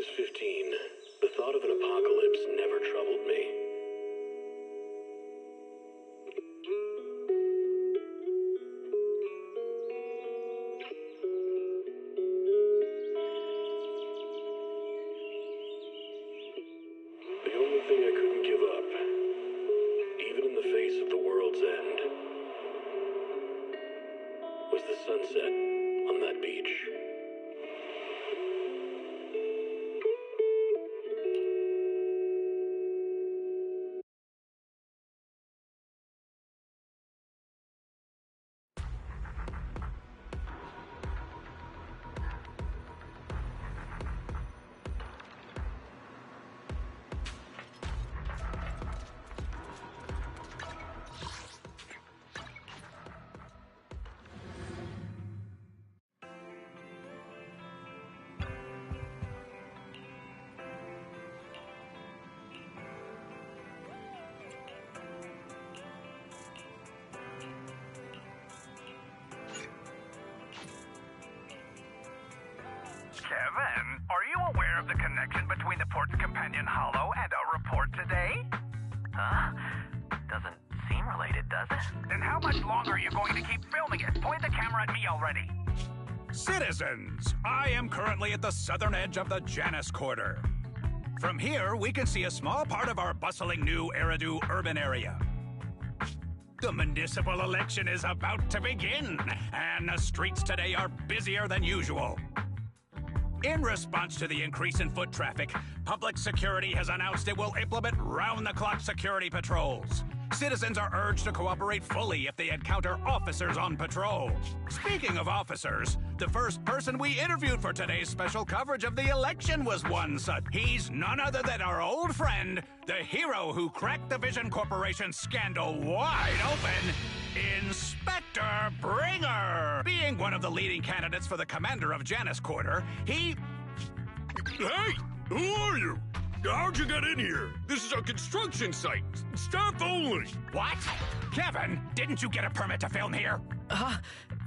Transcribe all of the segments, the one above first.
was 15, the thought of an apocalypse never troubled me. The only thing I couldn't give up, even in the face of the world's end, was the sunset on that beach. Kevin, are you aware of the connection between the port's companion hollow and our report today? Huh? Doesn't seem related, does it? Then how much longer are you going to keep filming it? Point the camera at me already. Citizens, I am currently at the southern edge of the Janus Quarter. From here, we can see a small part of our bustling new Eridu urban area. The municipal election is about to begin, and the streets today are busier than usual. In response to the increase in foot traffic, public security has announced it will implement round-the-clock security patrols. Citizens are urged to cooperate fully if they encounter officers on patrol. Speaking of officers, the first person we interviewed for today's special coverage of the election was one such. He's none other than our old friend, the hero who cracked the Vision Corporation scandal wide open, Inspector Bringer! Being one of the leading candidates for the commander of Janus Quarter, he... Hey! Who are you? How'd you get in here? This is a construction site. Staff only. What? Kevin, didn't you get a permit to film here?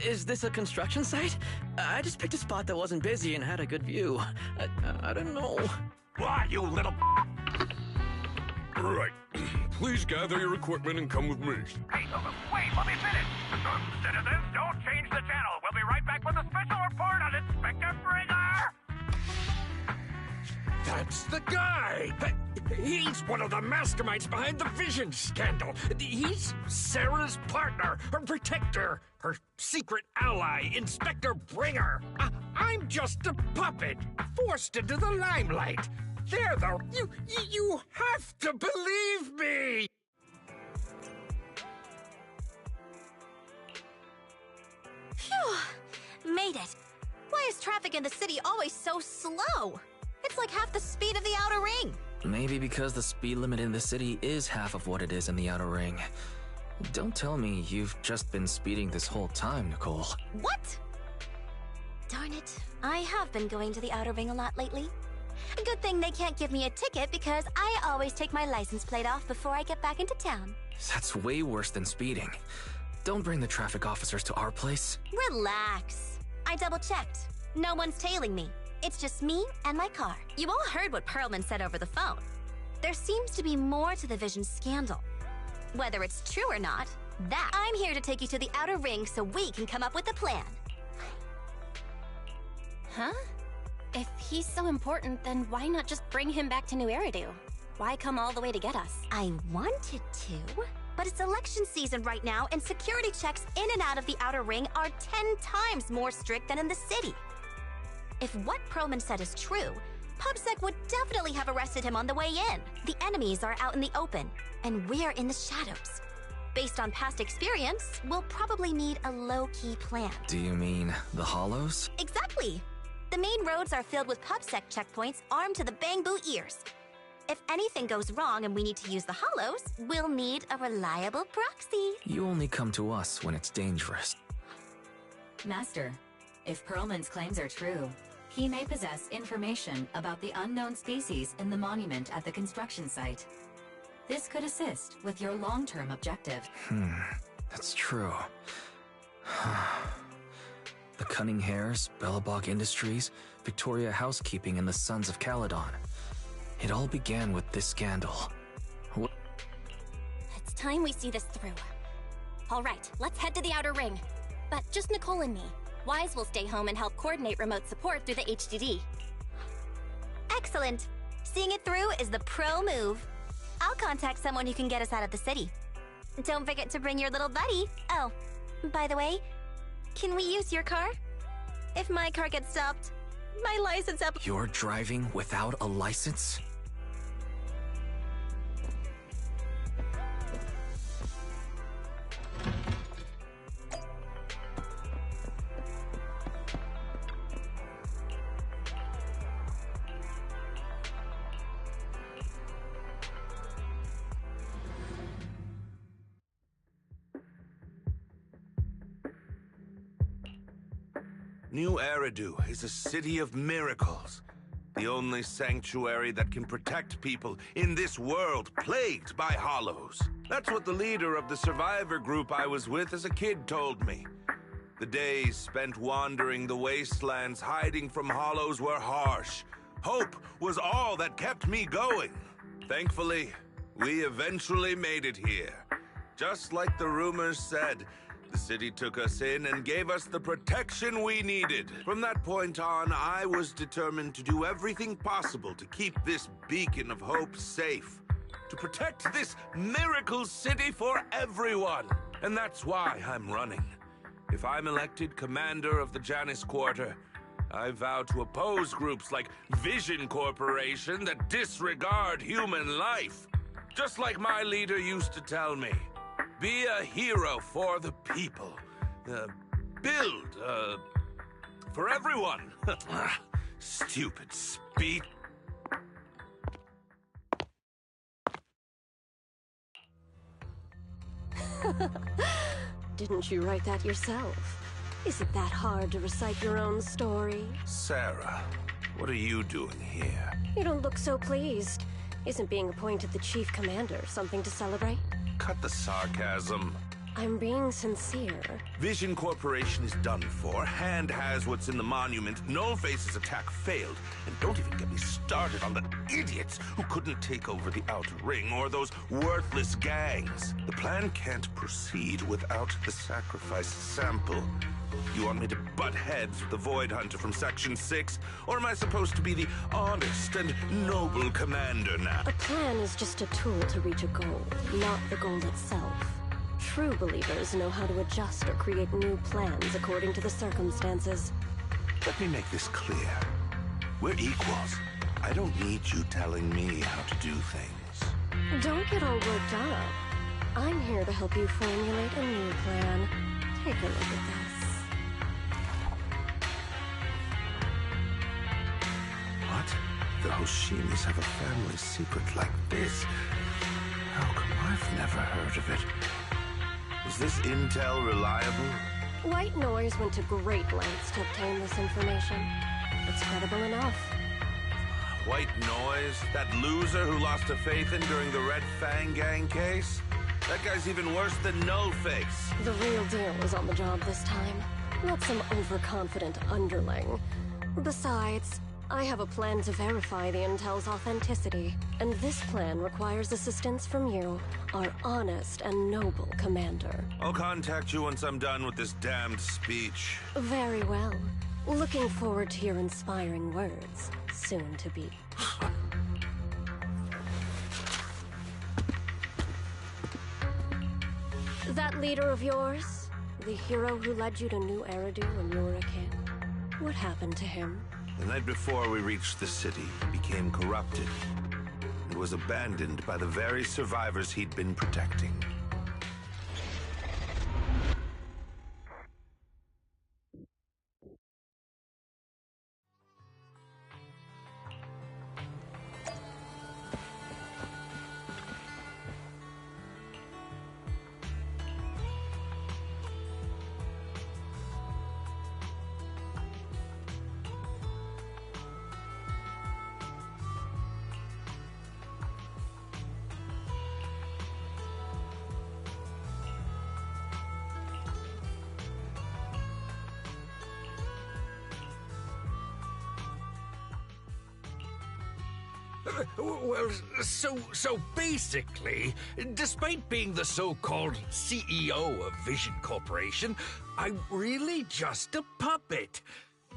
Is this a construction site? I just picked a spot that wasn't busy and had a good view. I don't know. Why, you little... Right. Please gather your equipment and come with me. Hey, wait, let me finish. Citizens, don't change the channel. We'll be right back with a special report on Inspector Bringer. That's the guy! He's one of the masterminds behind the Vision scandal. He's Sarah's partner, her protector, her secret ally, Inspector Bringer. I'm just a puppet, forced into the limelight. There, though, you have to believe me! Phew! Made it. Why is traffic in the city always so slow? It's like half the speed of the outer ring. Maybe because the speed limit in the city is half of what it is in the outer ring. Don't tell me you've just been speeding this whole time, Nicole. What? Darn it. I have been going to the outer ring a lot lately. Good thing they can't give me a ticket because I always take my license plate off before I get back into town. That's way worse than speeding. Don't bring the traffic officers to our place. Relax. I double-checked. No one's tailing me. It's just me and my car. You all heard what Perlman said over the phone. There seems to be more to the Vision scandal. Whether it's true or not, I'm here to take you to the outer ring so we can come up with a plan. Huh? If he's so important, then why not just bring him back to New Eridu? Why come all the way to get us? I wanted to, but it's election season right now, and security checks in and out of the outer ring are 10 times more strict than in the city. If what Perlman said is true, PubSec would definitely have arrested him on the way in. The enemies are out in the open, and we're in the shadows. Based on past experience, we'll probably need a low-key plan. Do you mean the hollows? Exactly! The main roads are filled with PubSec checkpoints armed to the bang-boo ears. If anything goes wrong and we need to use the hollows, we'll need a reliable proxy. You only come to us when it's dangerous. Master, if Perlman's claims are true, he may possess information about the unknown species in the monument at the construction site. This could assist with your long-term objective. That's true. The Cunning Hares, Bellabog Industries, Victoria Housekeeping, and the Sons of Caledon. It all began with this scandal. It's time we see this through. All right, let's head to the Outer Ring. But just Nicole and me. Wise will stay home and help coordinate remote support through the HDD. Excellent. Seeing it through is the pro move. I'll contact someone who can get us out of the city. Don't forget to bring your little buddy. Oh, by the way, can we use your car? If my car gets stopped, my license up. You're driving without a license? New Eridu is a city of miracles. The only sanctuary that can protect people in this world plagued by hollows. That's what the leader of the survivor group I was with as a kid told me. The days spent wandering the wastelands hiding from hollows were harsh. Hope was all that kept me going. Thankfully, we eventually made it here. Just like the rumors said, the city took us in and gave us the protection we needed. From that point on, I was determined to do everything possible to keep this beacon of hope safe. To protect this miracle city for everyone. And that's why I'm running. If I'm elected commander of the Janus Quarter, I vow to oppose groups like Vision Corporation that disregard human life. Just like my leader used to tell me. Be a hero for the people. Build, for everyone. Stupid speech. Didn't you write that yourself? Is it that hard to recite your own story? Sarah, what are you doing here? You don't look so pleased. Isn't being appointed the chief commander something to celebrate? Cut the sarcasm. I'm being sincere. Vision Corporation is done for. Hand has what's in the monument. Nullface's attack failed. And don't even get me started on the idiots who couldn't take over the Outer Ring or those worthless gangs. The plan can't proceed without the sacrifice sample. You want me to butt heads with the Void Hunter from Section 6? Or am I supposed to be the honest and noble commander now? A plan is just a tool to reach a goal, not the goal itself. True believers know how to adjust or create new plans according to the circumstances. Let me make this clear. We're equals. I don't need you telling me how to do things. Don't get all worked up. I'm here to help you formulate a new plan. Take a look at this. What? The Hoshimis have a family secret like this? How come I've never heard of it? Is this intel reliable? White Noise went to great lengths to obtain this information. It's credible enough. White Noise? That loser who lost a faith in during the Red Fang Gang case? That guy's even worse than Nullface. The real deal is on the job this time. Not some overconfident underling. Besides, I have a plan to verify the intel's authenticity, and this plan requires assistance from you, our honest and noble commander. I'll contact you once I'm done with this damned speech. Very well. Looking forward to your inspiring words, soon to be. That leader of yours, the hero who led you to New Eridu when you were a kid, what happened to him? The night before we reached the city, he became corrupted and was abandoned by the very survivors he'd been protecting. Well, so basically, despite being the so-called CEO of Vision Corporation, I'm really just a puppet.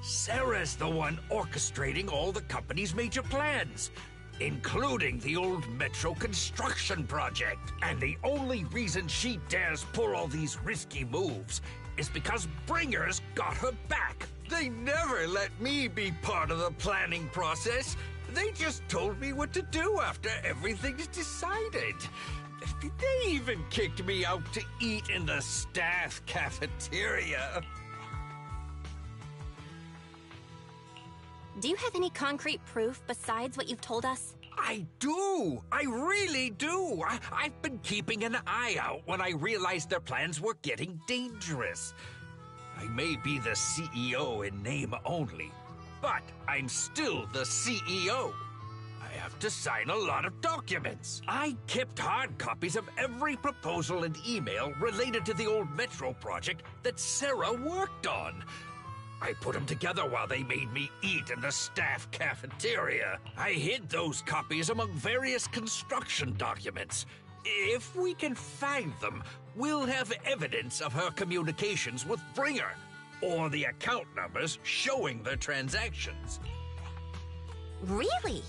Sarah's the one orchestrating all the company's major plans, including the old metro construction project. And the only reason she dares pull all these risky moves is because Bringer's got her back. They never let me be part of the planning process. They just told me what to do after everything's decided. They even kicked me out to eat in the staff cafeteria. Do you have any concrete proof besides what you've told us? I do! I really do! I've been keeping an eye out when I realized their plans were getting dangerous. I may be the CEO in name only, but I'm still the CEO. I have to sign a lot of documents. I kept hard copies of every proposal and email related to the old metro project that Sarah worked on. I put them together while they made me eat in the staff cafeteria. I hid those copies among various construction documents. If we can find them, we'll have evidence of her communications with Bringer, or the account numbers showing their transactions. Really?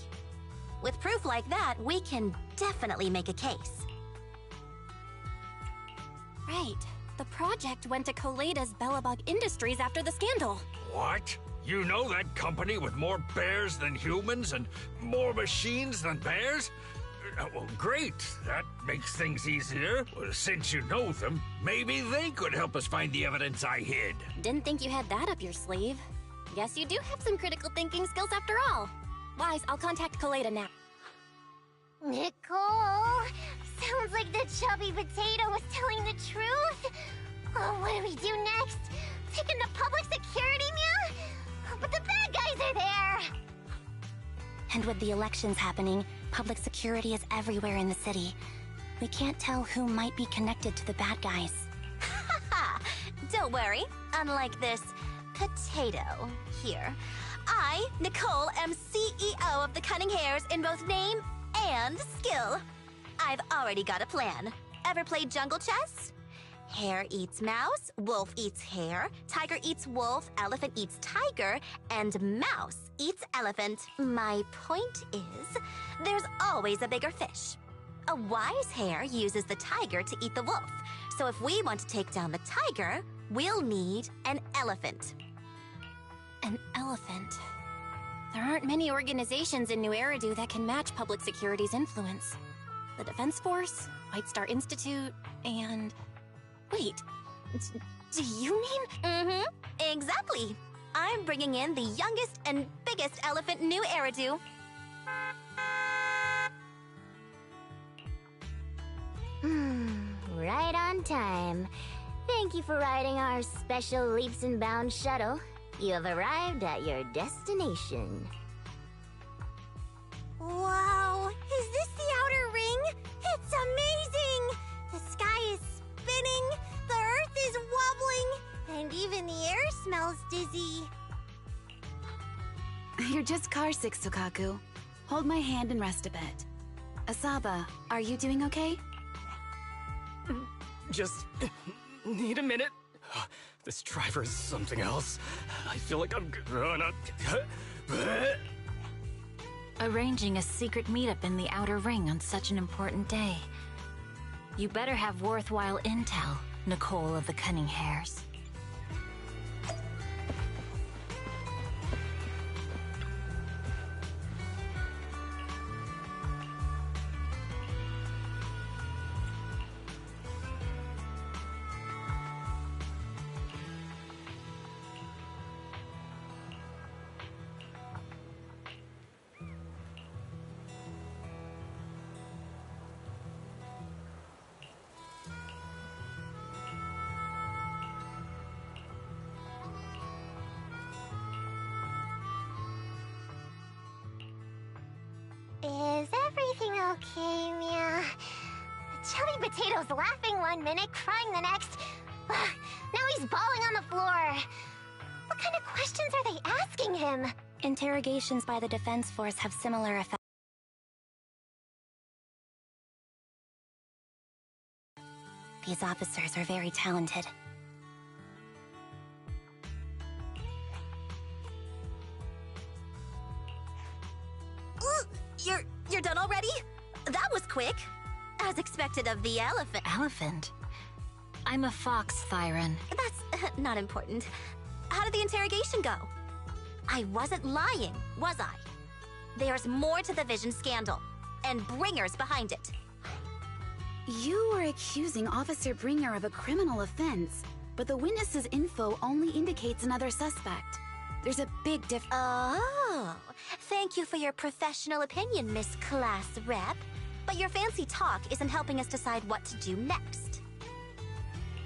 With proof like that, we can definitely make a case. Right. The project went to Koleda's Bellabug Industries after the scandal. What? You know that company with more bears than humans and more machines than bears? Well, great. That makes things easier. Well, since you know them, maybe they could help us find the evidence I hid. Didn't think you had that up your sleeve. Guess you do have some critical thinking skills after all. Wise, I'll contact Koleda now. Nicole! Sounds like the chubby potato was telling the truth. Oh, what do we do next? Take him to public security, Mia? But the bad guys are there! And with the elections happening, public security is everywhere in the city. We can't tell who might be connected to the bad guys. Haha! Don't worry. Unlike this potato here, I, Nicole, am CEO of the Cunning Hares in both name and skill. I've already got a plan. Ever played jungle chess? Hare eats mouse, wolf eats hare, tiger eats wolf, elephant eats tiger, and mouse eats elephant. My point is, there's always a bigger fish. A wise hare uses the tiger to eat the wolf. So if we want to take down the tiger, we'll need an elephant. An elephant. There aren't many organizations in New Eridu that can match public security's influence. The Defense Force, White Star Institute, and... Wait, do you mean? Mm-hmm, exactly. I'm bringing in the youngest and biggest elephant in New Eridu. Right on time. Thank you for riding our special leaps and bounds shuttle. You have arrived at your destination. Wow, is this the outer ring? It's amazing! The sky is spinning, the earth is wobbling, and even the air smells dizzy. You're just carsick, Sukaku. Hold my hand and rest a bit. Asaba, are you doing okay? Just need a minute. This driver is something else. I feel like I'm gonna... Arranging a secret meetup in the outer ring on such an important day. You better have worthwhile intel, Nicole of the Cunning Hares. Is everything okay, Mia? Chubby Potato's laughing one minute, crying the next. Now he's bawling on the floor. What kind of questions are they asking him? Interrogations by the Defense Force have similar effects. These officers are very talented. You're done already? That was quick. As expected of the elephant. Elephant? I'm a fox, Thyron. That's not important. How did the interrogation go? I wasn't lying, was I? There's more to the Vision scandal, and Bringer's behind it. You were accusing Officer Bringer of a criminal offense, but the witness's info only indicates another suspect. There's a big difference. Oh, thank you for your professional opinion, Miss Class Rep. But your fancy talk isn't helping us decide what to do next.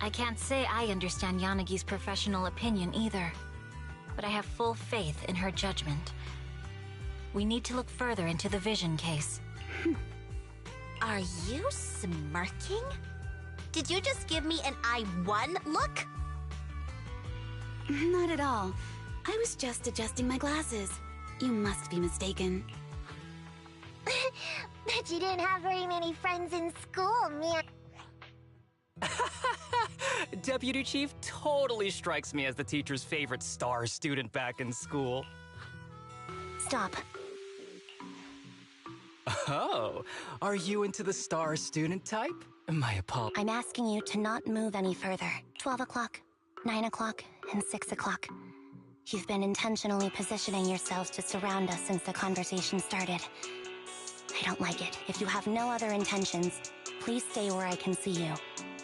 I can't say I understand Yanagi's professional opinion either, but I have full faith in her judgment. We need to look further into the Vision case. Are you smirking? Did you just give me an I won look? Not at all. I was just adjusting my glasses. You must be mistaken. Bet you didn't have very many friends in school, man. Deputy Chief totally strikes me as the teacher's favorite star student back in school. Stop. Oh, are you into the star student type? My apologies. I'm asking you to not move any further. 12 o'clock, 9 o'clock, and 6 o'clock. You've been intentionally positioning yourselves to surround us since the conversation started. I don't like it. If you have no other intentions, please stay where I can see you.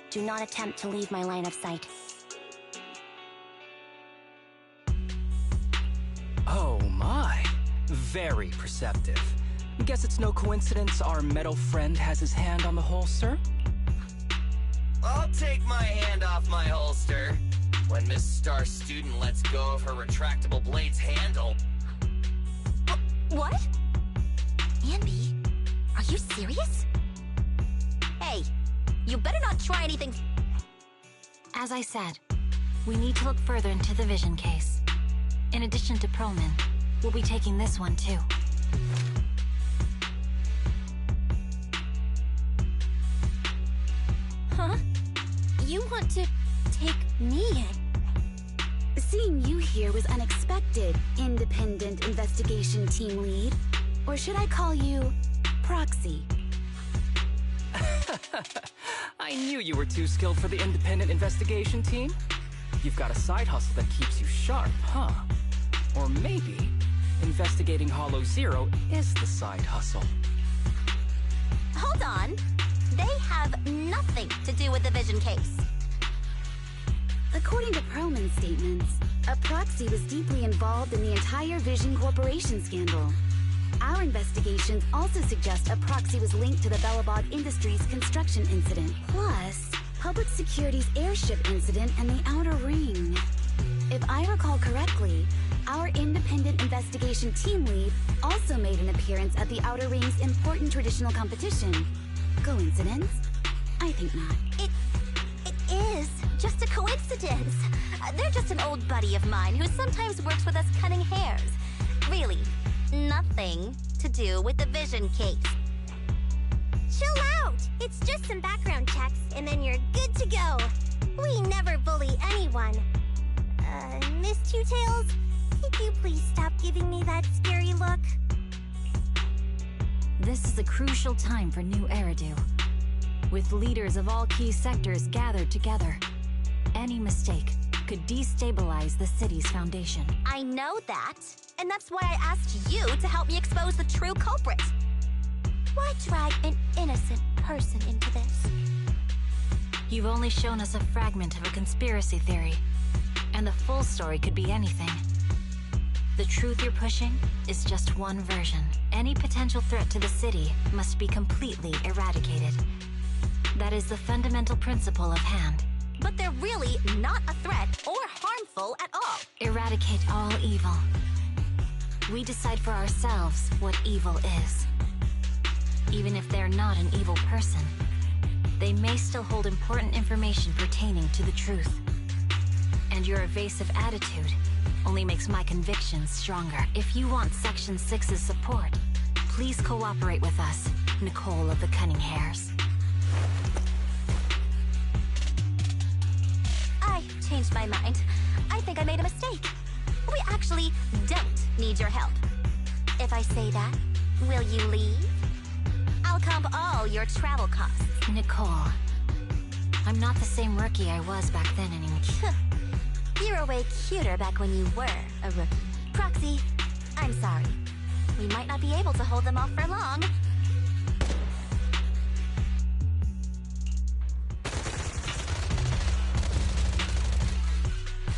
Do not attempt to leave my line of sight. Oh my. Very perceptive. Guess it's no coincidence our metal friend has his hand on the holster? I'll take my hand off my holster when Miss Star Student lets go of her retractable blade's handle. What? Andy, are you serious? Hey, you better not try anything. As I said, we need to look further into the Vision case. In addition to Perlman, we'll be taking this one too. Huh? You want to take me in? Seeing you here was unexpected, Independent Investigation Team Lead. Or should I call you Proxy? I knew you were too skilled for the Independent Investigation Team. You've got a side hustle that keeps you sharp, huh? Or maybe investigating Hollow Zero is the side hustle. Hold on. They have nothing to do with the Vision case. According to Perlman's statements, a Proxy was deeply involved in the entire Vision Corporation scandal. Our investigations also suggest a Proxy was linked to the Bellabog Industries construction incident, plus Public Security's airship incident and the Outer Ring. If I recall correctly, our Independent Investigation Team Lead also made an appearance at the Outer Ring's important traditional competition. Coincidence? I think not. It is just a coincidence. They're just an old buddy of mine who sometimes works with us cutting hairs. Really, nothing to do with the Vision case. Chill out! It's just some background checks, and then you're good to go. We never bully anyone. Miss Two-Tails, could you please stop giving me that scary look? This is a crucial time for New Eridu. With leaders of all key sectors gathered together, any mistake could destabilize the city's foundation. I know that, and that's why I asked you to help me expose the true culprit. Why drag an innocent person into this? You've only shown us a fragment of a conspiracy theory, and the full story could be anything. The truth you're pushing is just one version. Any potential threat to the city must be completely eradicated. That is the fundamental principle of hand. But they're really not a threat or harmful at all. Eradicate all evil. We decide for ourselves what evil is. Even if they're not an evil person, they may still hold important information pertaining to the truth. And your evasive attitude only makes my convictions stronger. If you want Section 6's support, please cooperate with us, Nicole of the Cunning Hairs. changed my mind. I think I made a mistake. We actually don't need your help. If I say that, will you leave? I'll comp all your travel costs. Nicole, I'm not the same rookie I was back then anymore. You were way cuter back when you were a rookie. Proxy, I'm sorry. We might not be able to hold them off for long.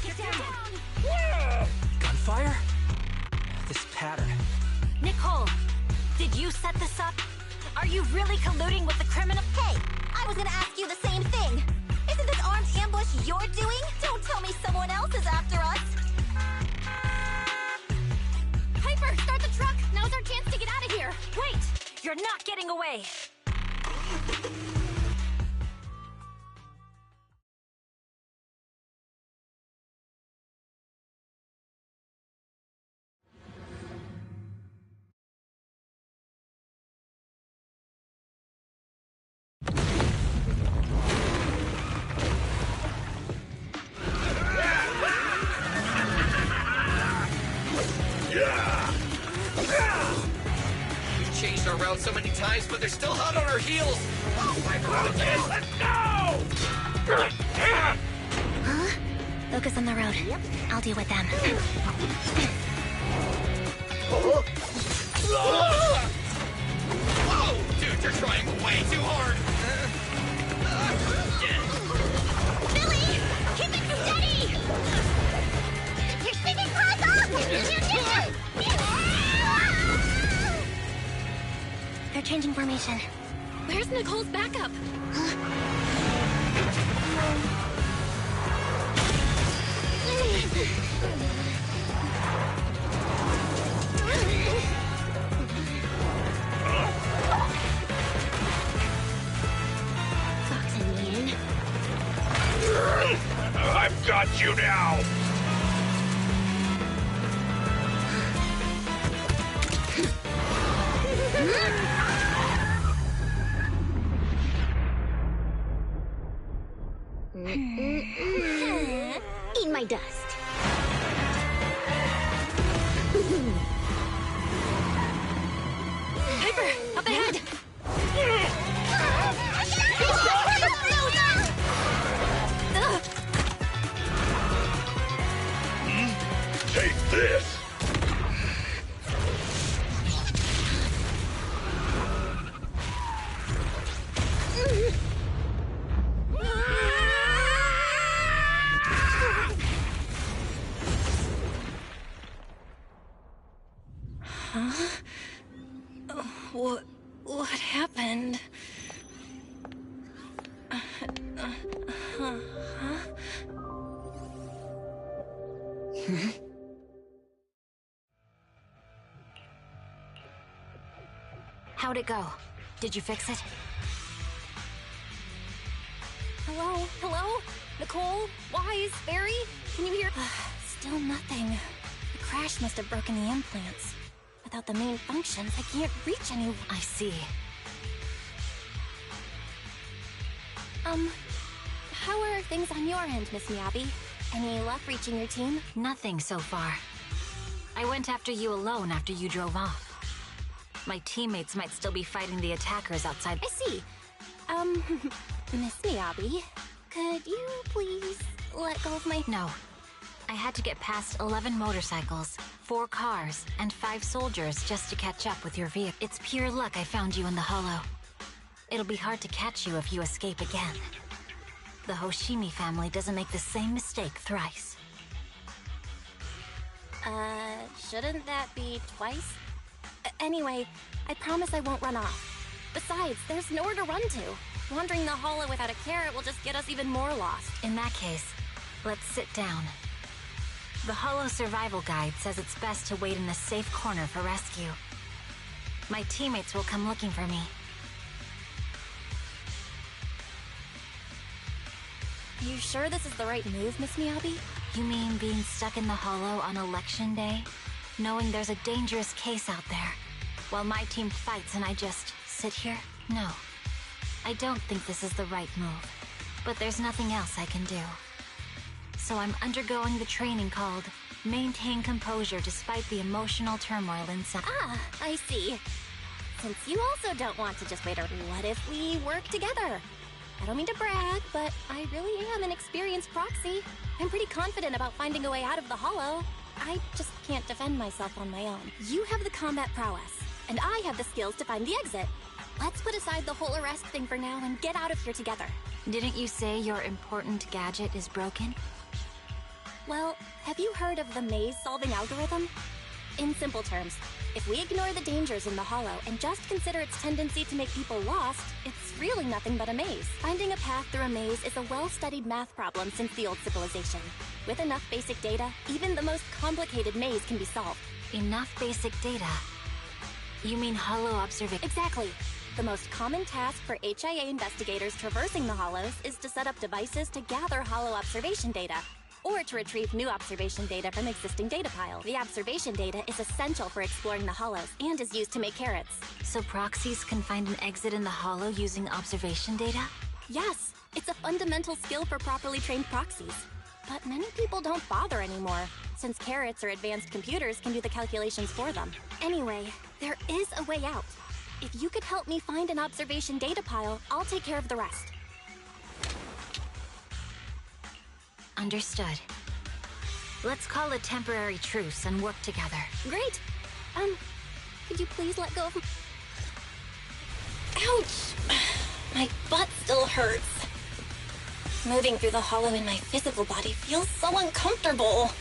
Get down! Gunfire? This pattern. Nicole, did you set this up? Are you really colluding with the criminal? Hey, I was gonna ask you the same thing. Isn't this armed ambush you're doing? Don't tell me someone else is after us. Piper, start the truck! Now's our chance to get out of here! Wait! You're not getting away! We've changed our route so many times, but they're still hot on our heels. Let's go! Huh? Focus on the road. Yep. I'll deal with them. Whoa! Dude, you're trying way too hard! Billy! Keep it steady! You're sticking close off! They're changing formation. Where's Nicole's backup? Boxing me in. I've got you now! Eat my dust. Piper, up ahead! Take this! Huh? What happened? How'd it go? Did you fix it? Hello? Hello? Nicole? Wise? Barry? Can you hear? Still nothing. The crash must have broken the implants. Without the main functions, I can't reach anyone. I see. How are things on your end, Miss Miyabi? Any luck reaching your team? Nothing so far. I went after you alone after you drove off. My teammates might still be fighting the attackers outside. I see. Miss Miyabi, could you please let go of my... No. I had to get past 11 motorcycles, 4 cars, and 5 soldiers just to catch up with your vehicle. It's pure luck I found you in the hollow. It'll be hard to catch you if you escape again. The Hoshimi family doesn't make the same mistake thrice. Shouldn't that be twice? Anyway, I promise I won't run off. Besides, there's nowhere to run to. Wandering the hollow without a carrot will just get us even more lost. In that case, let's sit down. The Hollow Survival Guide says it's best to wait in a safe corner for rescue. My teammates will come looking for me. Are you sure this is the right move, Miss Miyabi? You mean being stuck in the hollow on election day? Knowing there's a dangerous case out there, while my team fights and I just sit here? No. I don't think this is the right move, but there's nothing else I can do. So I'm undergoing the training called Maintain Composure Despite the Emotional Turmoil Inside. Ah, I see. Since you also don't want to just wait, what if we work together? I don't mean to brag, but I really am an experienced proxy. I'm pretty confident about finding a way out of the hollow. I just can't defend myself on my own. You have the combat prowess, and I have the skills to find the exit. Let's put aside the whole arrest thing for now and get out of here together. Didn't you say your important gadget is broken? Well, have you heard of the maze-solving algorithm? In simple terms, if we ignore the dangers in the hollow and just consider its tendency to make people lost, it's really nothing but a maze. Finding a path through a maze is a well-studied math problem since the old civilization. With enough basic data, even the most complicated maze can be solved. Enough basic data? You mean hollow observation? Exactly. The most common task for HIA investigators traversing the hollows is to set up devices to gather hollow observation data, or to retrieve new observation data from existing data piles. The observation data is essential for exploring the hollows and is used to make carrots. So proxies can find an exit in the hollow using observation data? Yes, it's a fundamental skill for properly trained proxies. But many people don't bother anymore, since carrots or advanced computers can do the calculations for them. Anyway, there is a way out. If you could help me find an observation data pile, I'll take care of the rest. Understood. Let's call a temporary truce and work together. Great! Could you please let go of me? Ouch! My butt still hurts. Moving through the hollow in my physical body feels so uncomfortable.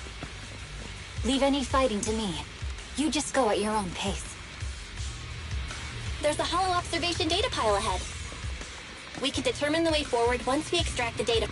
Leave any fighting to me. You just go at your own pace. There's a hollow observation data pile ahead. We can determine the way forward once we extract the data.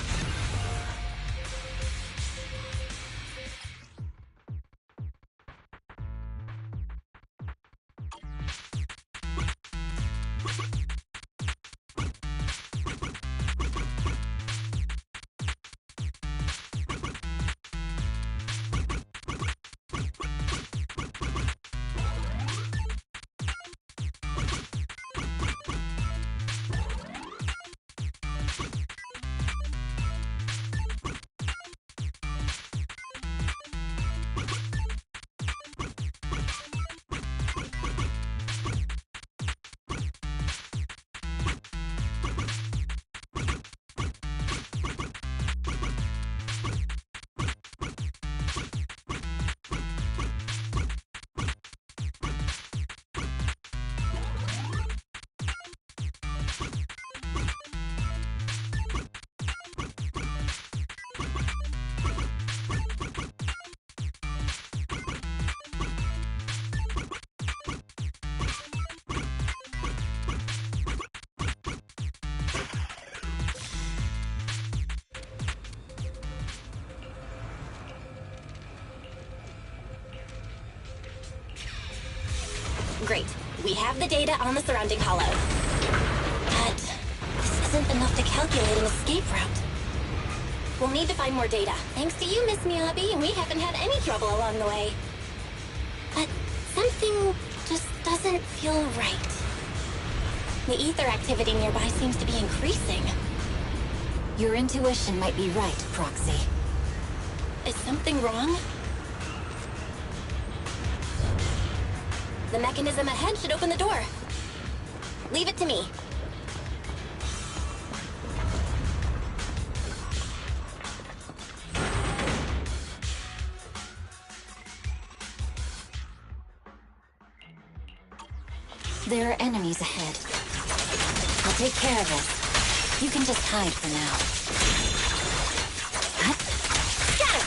Great. We have the data on the surrounding hollow. But this isn't enough to calculate an escape route. We'll need to find more data. Thanks to you, Miss Miyabi, we haven't had any trouble along the way. But something just doesn't feel right. The ether activity nearby seems to be increasing. Your intuition might be right, Proxy. Is something wrong? The mechanism ahead should open the door. Leave it to me. There are enemies ahead. I'll take care of this. You can just hide for now. Got it!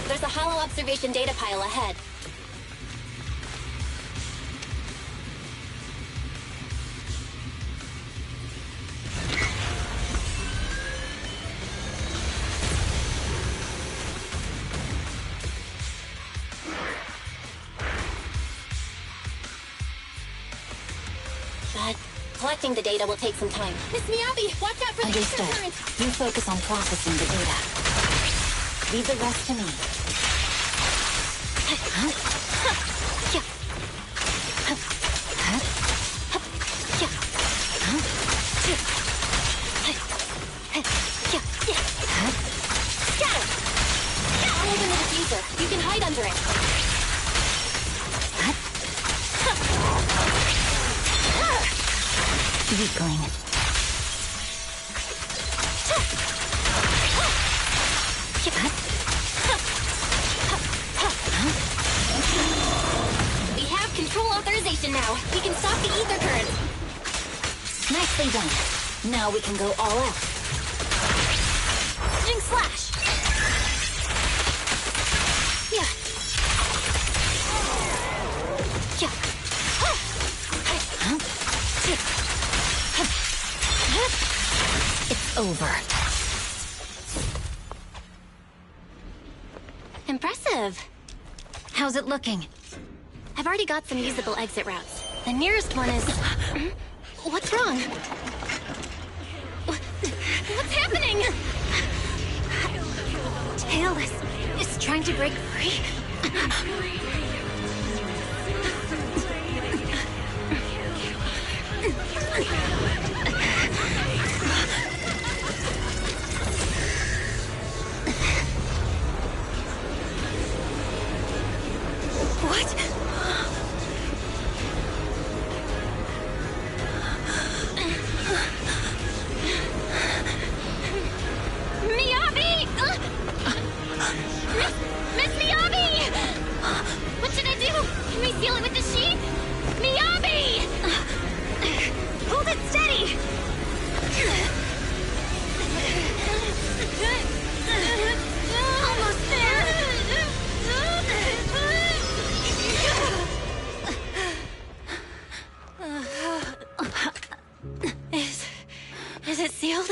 There's a hollow observation data pile ahead. But collecting the data will take some time. Miss Miyabi, watch out for the ether current! You focus on processing the data. Leave the rest to me. Scatter! I'll open the diffuser. You can hide under it. Weakling. We have control authorization now. We can stop the ether current. Nicely done. Now we can go all out. Sting slash. Yeah. It's over. Impressive. How's it looking? I've already got some usable exit routes. The nearest one is... What's wrong? What's happening? Tailless is trying to break free. What? Miyabi! Miss Miyabi! What should I do? Can we seal it with the sheet? Miyabi! Hold it steady! Almost there! Is it sealed?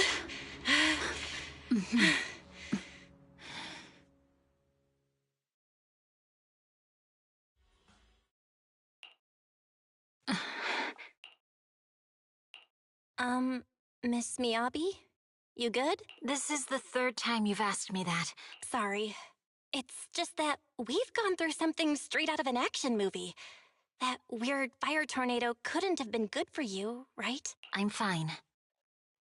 Miss Miyabi? You good? This is the third time you've asked me that. Sorry. It's just that we've gone through something straight out of an action movie. That weird fire tornado couldn't have been good for you, right? I'm fine.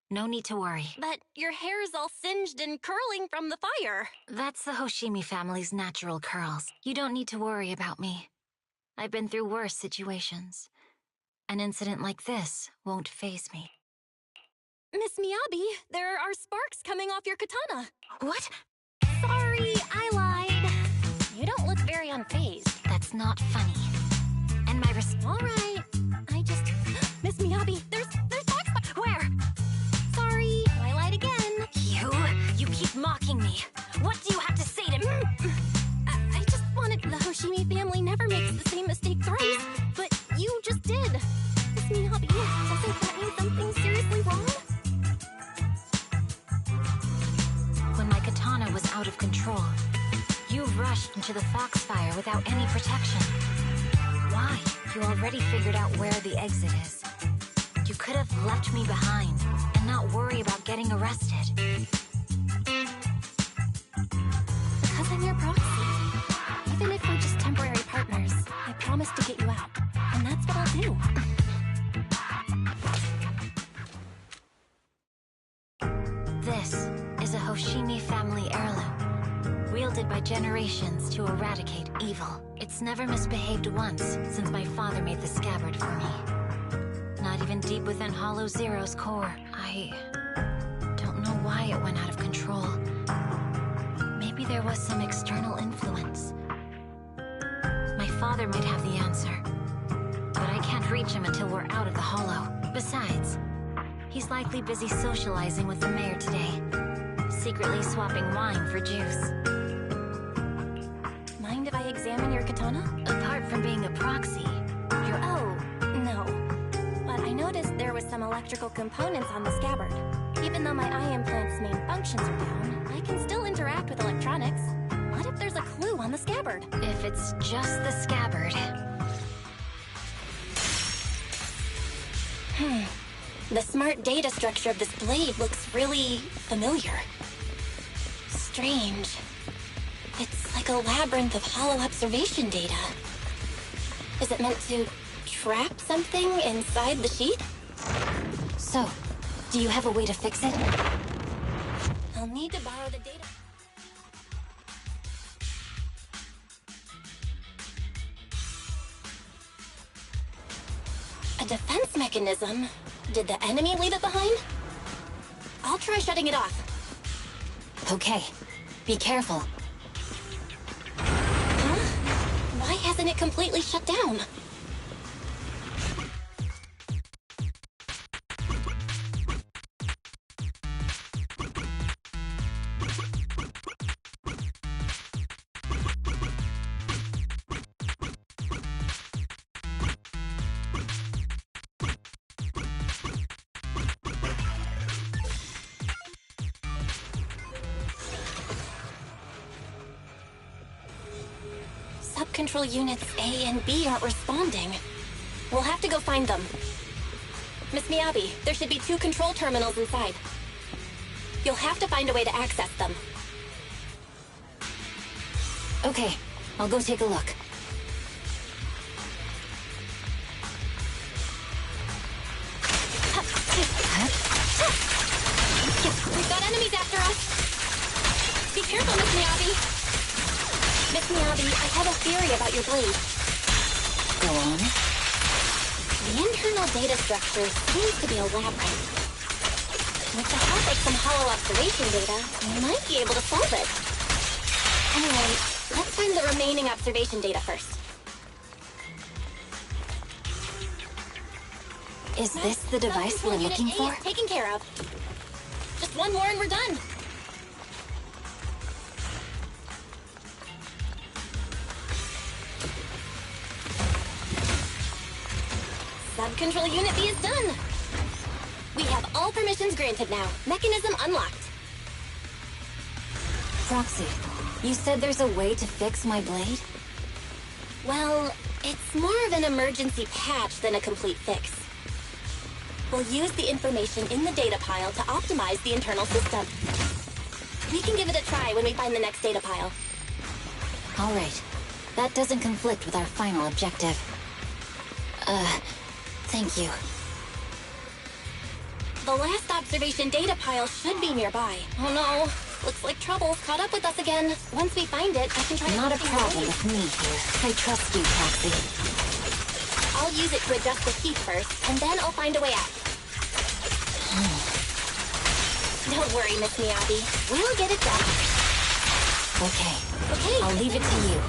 No need to worry. But your hair's all singed and curling from the fire. That's the Hoshimi family's natural curls. You don't need to worry about me. I've been through worse situations. An incident like this won't faze me. Miss Miyabi, there are sparks coming off your katana. What? Sorry, I lied. You don't look very unfazed. That's not funny. And my All right. I just... Miss Miyabi, there's sparks... Where? Sorry, I lied again. You keep mocking me. What do you have to say to me? I just wanted... The Hoshimi family never makes the same mistake thrice, but you just did. Miss Miyabi, doesn't that mean something's seriously wrong? When my katana was out of control, you rushed into the foxfire without any protection. Why? You already figured out where the exit is. You could have left me behind and not worry about getting arrested. Because I'm your proxy. Even if we're just temporary partners, I promise to get you out. And that's what I'll do. This is a Hoshimi family heirloom, wielded by generations to eradicate evil. It's never misbehaved once since my father made the scabbard for me. Not even deep within Hollow Zero's core. I don't know why it went out of control. Maybe there was some external influence. My father might have the answer, but I can't reach him until we're out of the Hollow. Besides, he's likely busy socializing with the mayor today, secretly swapping wine for juice. Mind if I examine your katana? Apart from being a proxy, you're... Oh, no. But I noticed there was some electrical components on the scabbard. Even though my eye implant's main functions are down, I can still interact with electronics. What if there's a clue on the scabbard? If it's just the scabbard... The smart data structure of this blade looks really familiar. Strange. like a labyrinth of hollow observation data. Is it meant to trap something inside the sheet? So, do you have a way to fix it? I'll need to borrow the data. A defense mechanism? Did the enemy leave it behind? I'll try shutting it off. Okay. Be careful. Huh? Why hasn't it completely shut down? Control units A and B aren't responding. We'll have to go find them. Miss Miyabi, there should be 2 control terminals inside. You'll have to find a way to access them. Okay, I'll go take a look. We've got enemies after us. Be careful, Miss Miyabi. Miss Miyabi, I have a theory about your blade. Go on. The internal data structure seems to be a labyrinth. With the help of some hollow observation data, we might be able to solve it. Anyway, let's find the remaining observation data first. Is this the device we're looking for? Taken care of. Just one more and we're done. Sub-control unit B is done. We have all permissions granted now. Mechanism unlocked. Proxy, you said there's a way to fix my blade? Well, it's more of an emergency patch than a complete fix. We'll use the information in the data pile to optimize the internal system. We can give it a try when we find the next data pile. All right. That doesn't conflict with our final objective. Thank you. The last observation data pile should be nearby. Oh no, looks like trouble's caught up with us again. Once we find it, I can try. Not a problem with me here. I trust you, Proxy. I'll use it to adjust the heat first, and then I'll find a way out. Don't worry, Miss Miyabi. We'll get it done. Okay. Okay. I'll leave it to you.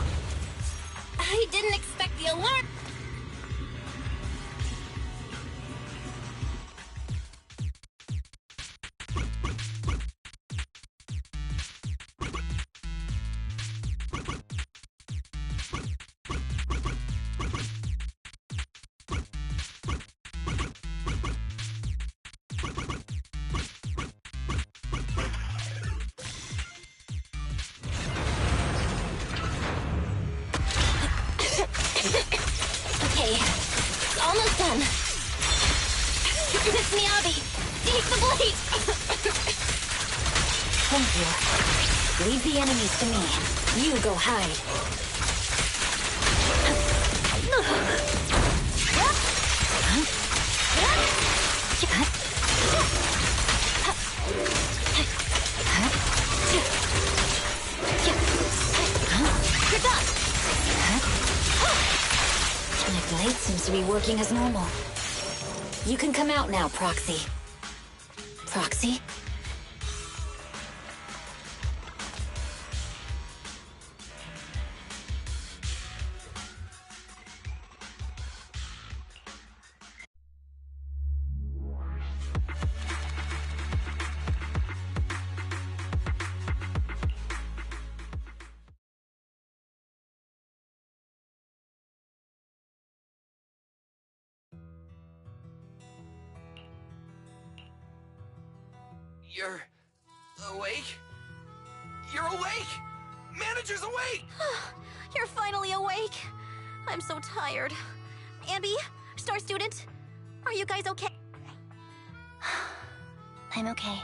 I didn't expect the alarm. Okay, it's almost done. Miss Miyabi, take the blade! Thank you. Leave the enemies to me. You go hide. You're done! My blade seems to be working as normal. You can come out now, Proxy. Proxy? You're awake? You're awake! Manager's awake! You're finally awake. I'm so tired. Ambi, Star Student, are you guys okay? I'm okay.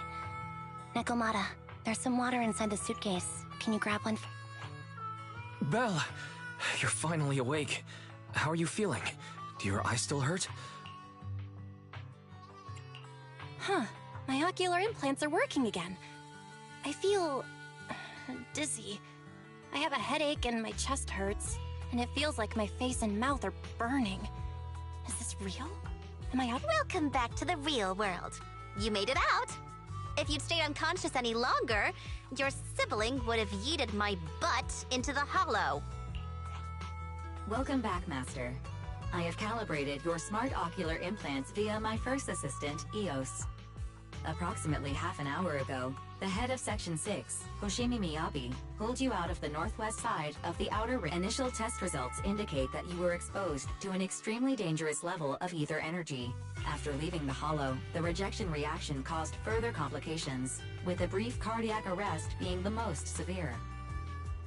Nekomata, there's some water inside the suitcase. Can you grab one? Belle, you're finally awake. How are you feeling? Do your eyes still hurt? Huh. My ocular implants are working again. I feel... dizzy. I have a headache and my chest hurts, and it feels like my face and mouth are burning. Is this real? Am I out? Welcome back to the real world. You made it out. If you'd stayed unconscious any longer, your sibling would have yeeted my butt into the hollow. Welcome back, Master. I have calibrated your smart ocular implants via my first assistant, EOS. Approximately half an hour ago, the head of Section 6, Hoshimi Miyabi, pulled you out of the northwest side of the outer ring. Initial test results indicate that you were exposed to an extremely dangerous level of ether energy. After leaving the hollow, the rejection reaction caused further complications, with a brief cardiac arrest being the most severe.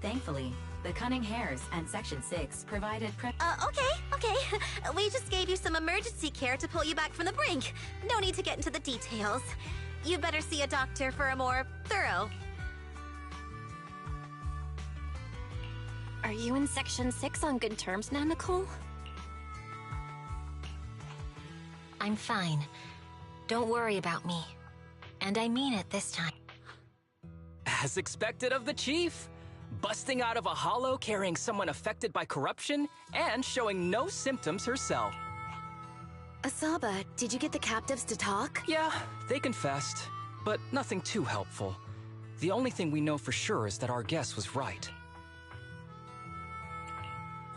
Thankfully, the Cunning Hares and Section 6 provided Okay. We just gave you some emergency care to pull you back from the brink. No need to get into the details. You better see a doctor for a more thorough... Are you in Section 6 on good terms now, Nicole? I'm fine. Don't worry about me. And I mean it this time. As expected of the Chief. Busting out of a hollow carrying someone affected by corruption and showing no symptoms herself. Asaba, did you get the captives to talk? Yeah, they confessed, but nothing too helpful. The only thing we know for sure is that our guess was right.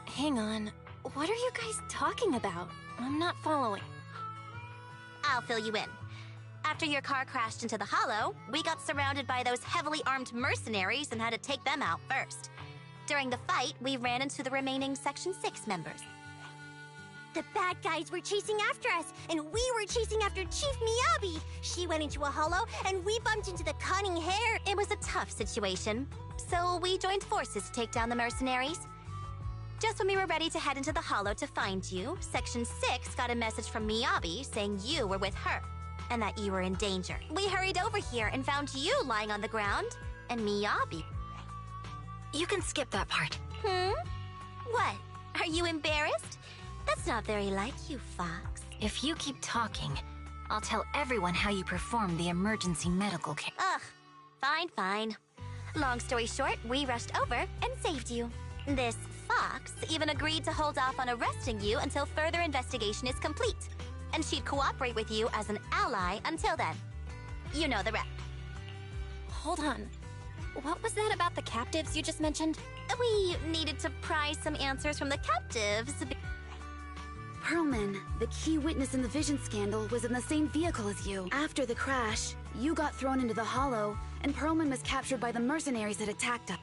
Hang on. What are you guys talking about? I'm not following. I'll fill you in. After your car crashed into the hollow, we got surrounded by those heavily armed mercenaries and had to take them out first. During the fight, we ran into the remaining Section 6 members. The bad guys were chasing after us, and we were chasing after Chief Miyabi. She went into a hollow, and we bumped into the Cunning Hare. It was a tough situation, so we joined forces to take down the mercenaries. Just when we were ready to head into the hollow to find you, Section 6 got a message from Miyabi saying you were with her, and that you were in danger. We hurried over here and found you lying on the ground, and Miyabi. You can skip that part. What? Are you embarrassed? That's not very like you, Fox. If you keep talking, I'll tell everyone how you performed the emergency medical care. Ugh, fine. Long story short, we rushed over and saved you. This Fox even agreed to hold off on arresting you until further investigation is complete. And she'd cooperate with you as an ally until then. You know the rest. Hold on. What was that about the captives you just mentioned? We needed to pry some answers from the captives. Pearlman, the key witness in the Vision scandal, was in the same vehicle as you. After the crash, you got thrown into the hollow, and Pearlman was captured by the mercenaries that attacked us.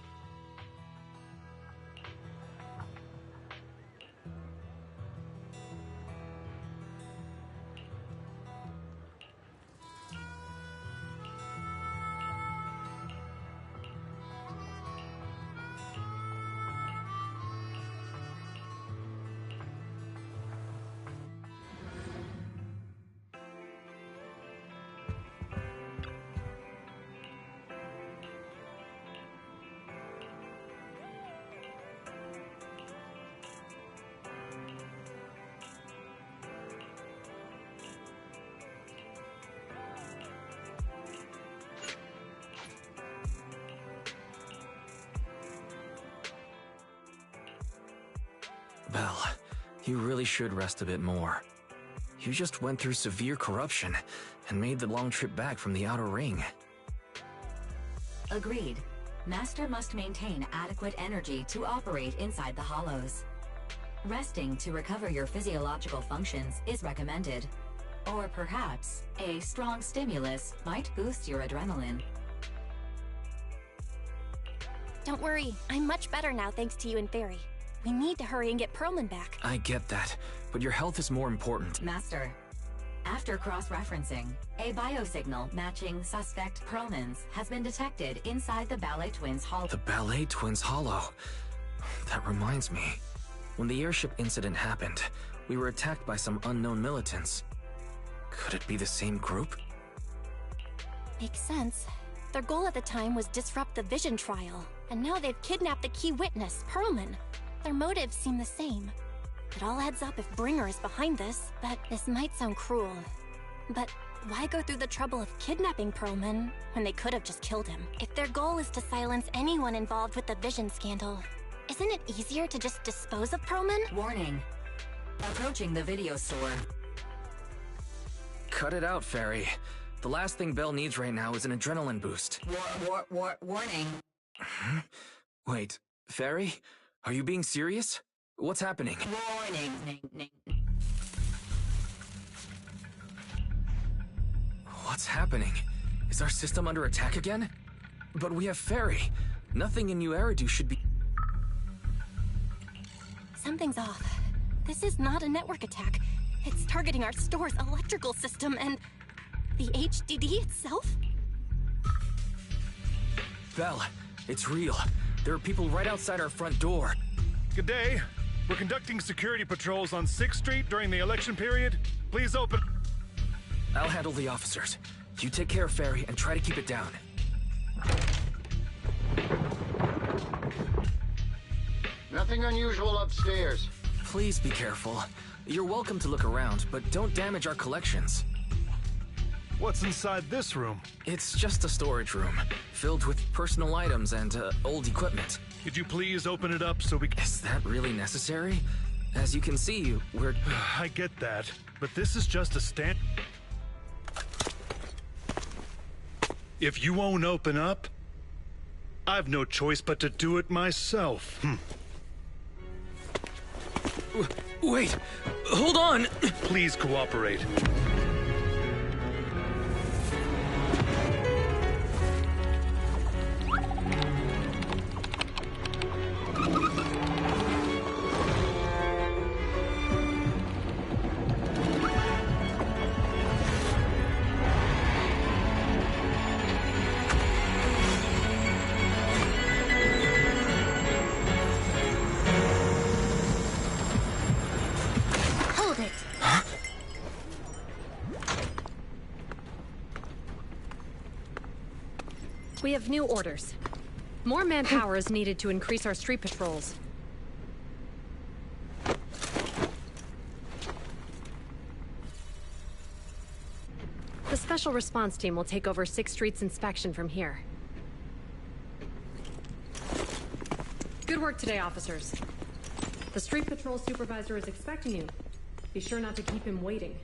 Belle, you really should rest a bit more. You just went through severe corruption and made the long trip back from the outer ring. Agreed. Master must maintain adequate energy to operate inside the hollows. Resting to recover your physiological functions is recommended. Or perhaps, a strong stimulus might boost your adrenaline. Don't worry, I'm much better now thanks to you and Fairy. We need to hurry and get Pearlman back. I get that, but your health is more important. Master, after cross-referencing, a biosignal matching suspect Pearlman's has been detected inside the Ballet Twins Hollow. The Ballet Twins Hollow. That reminds me. When the airship incident happened, we were attacked by some unknown militants. Could it be the same group? Makes sense. Their goal at the time was disrupt the Vision trial, and now they've kidnapped the key witness, Perlman. Their motives seem the same. It all adds up if Bringer is behind this, but this might sound cruel. But why go through the trouble of kidnapping Perlman when they could have just killed him? If their goal is to silence anyone involved with the Vision scandal, isn't it easier to just dispose of Perlman? Warning. Approaching the video store. Cut it out, Fairy. The last thing Belle needs right now is an adrenaline boost. Warning. Wait, Fairy? Are you being serious? What's happening? Warning. What's happening? Is our system under attack again? But we have Fairy. Nothing in New Eridu should be... Something's off. This is not a network attack. It's targeting our store's electrical system and... the HDD itself? Belle, it's real. There are people right outside our front door. Good day. We're conducting security patrols on 6th Street during the election period. Please open... I'll handle the officers. You take care of Fairy and try to keep it down. Nothing unusual upstairs. Please be careful. You're welcome to look around, but don't damage our collections. What's inside this room? It's just a storage room, filled with personal items and old equipment. Could you please open it up so we can... Is that really necessary? As you can see, we're... I get that, but this is just a stand... If you won't open up, I've no choice but to do it myself. Wait! Hold on! Please cooperate. We have new orders. More manpower is needed to increase our street patrols. The Special Response Team will take over 6th Street's inspection from here. Good work today, officers. The Street Patrol Supervisor is expecting you. Be sure not to keep him waiting.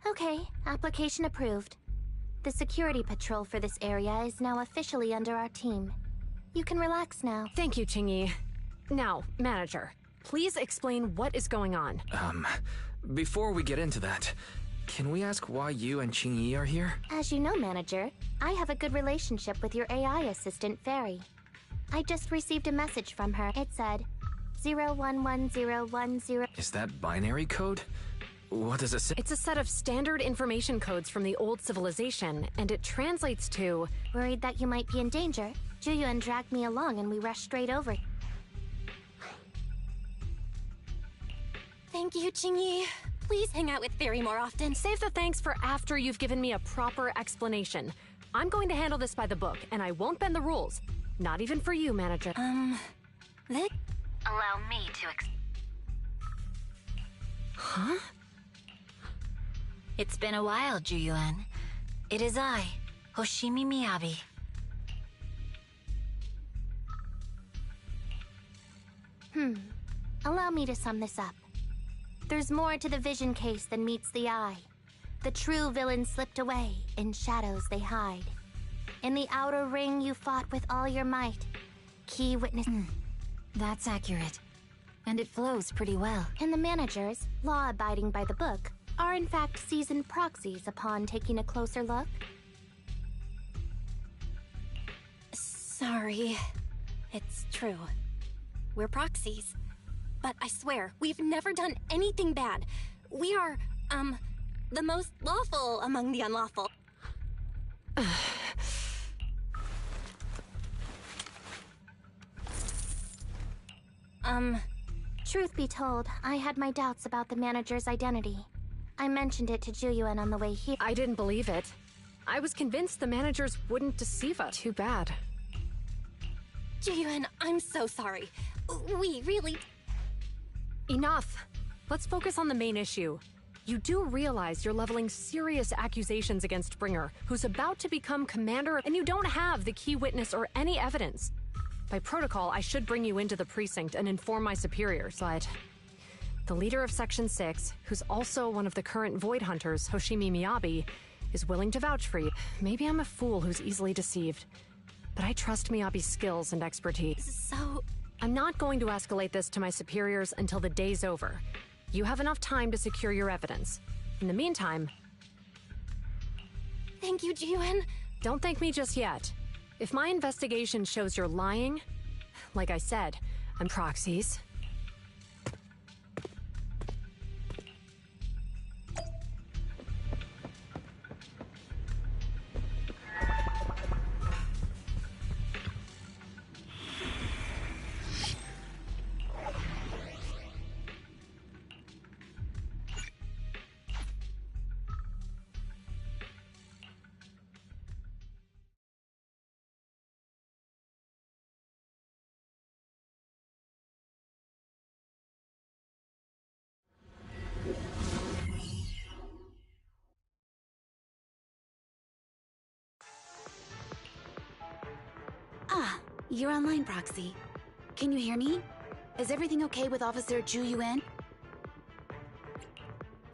Okay, application approved. The security patrol for this area is now officially under our team. You can relax now. Thank you, Qingyi. Now, Manager, please explain what is going on. Before we get into that, can we ask why you and Qingyi are here? As you know, Manager, I have a good relationship with your AI assistant, Fairy. I just received a message from her. It said, 011010. Is that binary code? What does it say? It's a set of standard information codes from the old civilization, and it translates to... Worried that you might be in danger, Juyuan dragged me along and we rushed straight over. Thank you, Qingyi. Please hang out with Fairy more often. Save the thanks for after you've given me a proper explanation. I'm going to handle this by the book, and I won't bend the rules. Not even for you, Manager. That... Allow me to Huh? It's been a while, Juyuan. It is I, Hoshimi Miyabi. Allow me to sum this up. There's more to the vision case than meets the eye. The true villain slipped away, in shadows they hide. In the outer ring you fought with all your might. key witness. That's accurate. And it flows pretty well. And the managers, law-abiding by the book, are in fact seasoned proxies upon taking a closer look? Sorry. It's true. We're proxies. But I swear, we've never done anything bad. We are, the most lawful among the unlawful. Truth be told, I had my doubts about the manager's identity. I mentioned it to Juyuan on the way here. I didn't believe it. I was convinced the managers wouldn't deceive us. Too bad. Juyuan, I'm so sorry. We really... Enough. Let's focus on the main issue. You do realize you're leveling serious accusations against Bringer, who's about to become commander, and you don't have the key witness or any evidence. By protocol, I should bring you into the precinct and inform my superiors, but... The leader of Section 6, who's also one of the current Void Hunters, Hoshimi Miyabi, is willing to vouch for you. Maybe I'm a fool who's easily deceived, but I trust Miyabi's skills and expertise. So... I'm not going to escalate this to my superiors until the day's over. You have enough time to secure your evidence. In the meantime... Thank you, Juyuan. Don't thank me just yet. If my investigation shows you're lying, like I said, I'm proxies. Ah, you're online, Proxy. Can you hear me? Is everything okay with Officer Juyuan?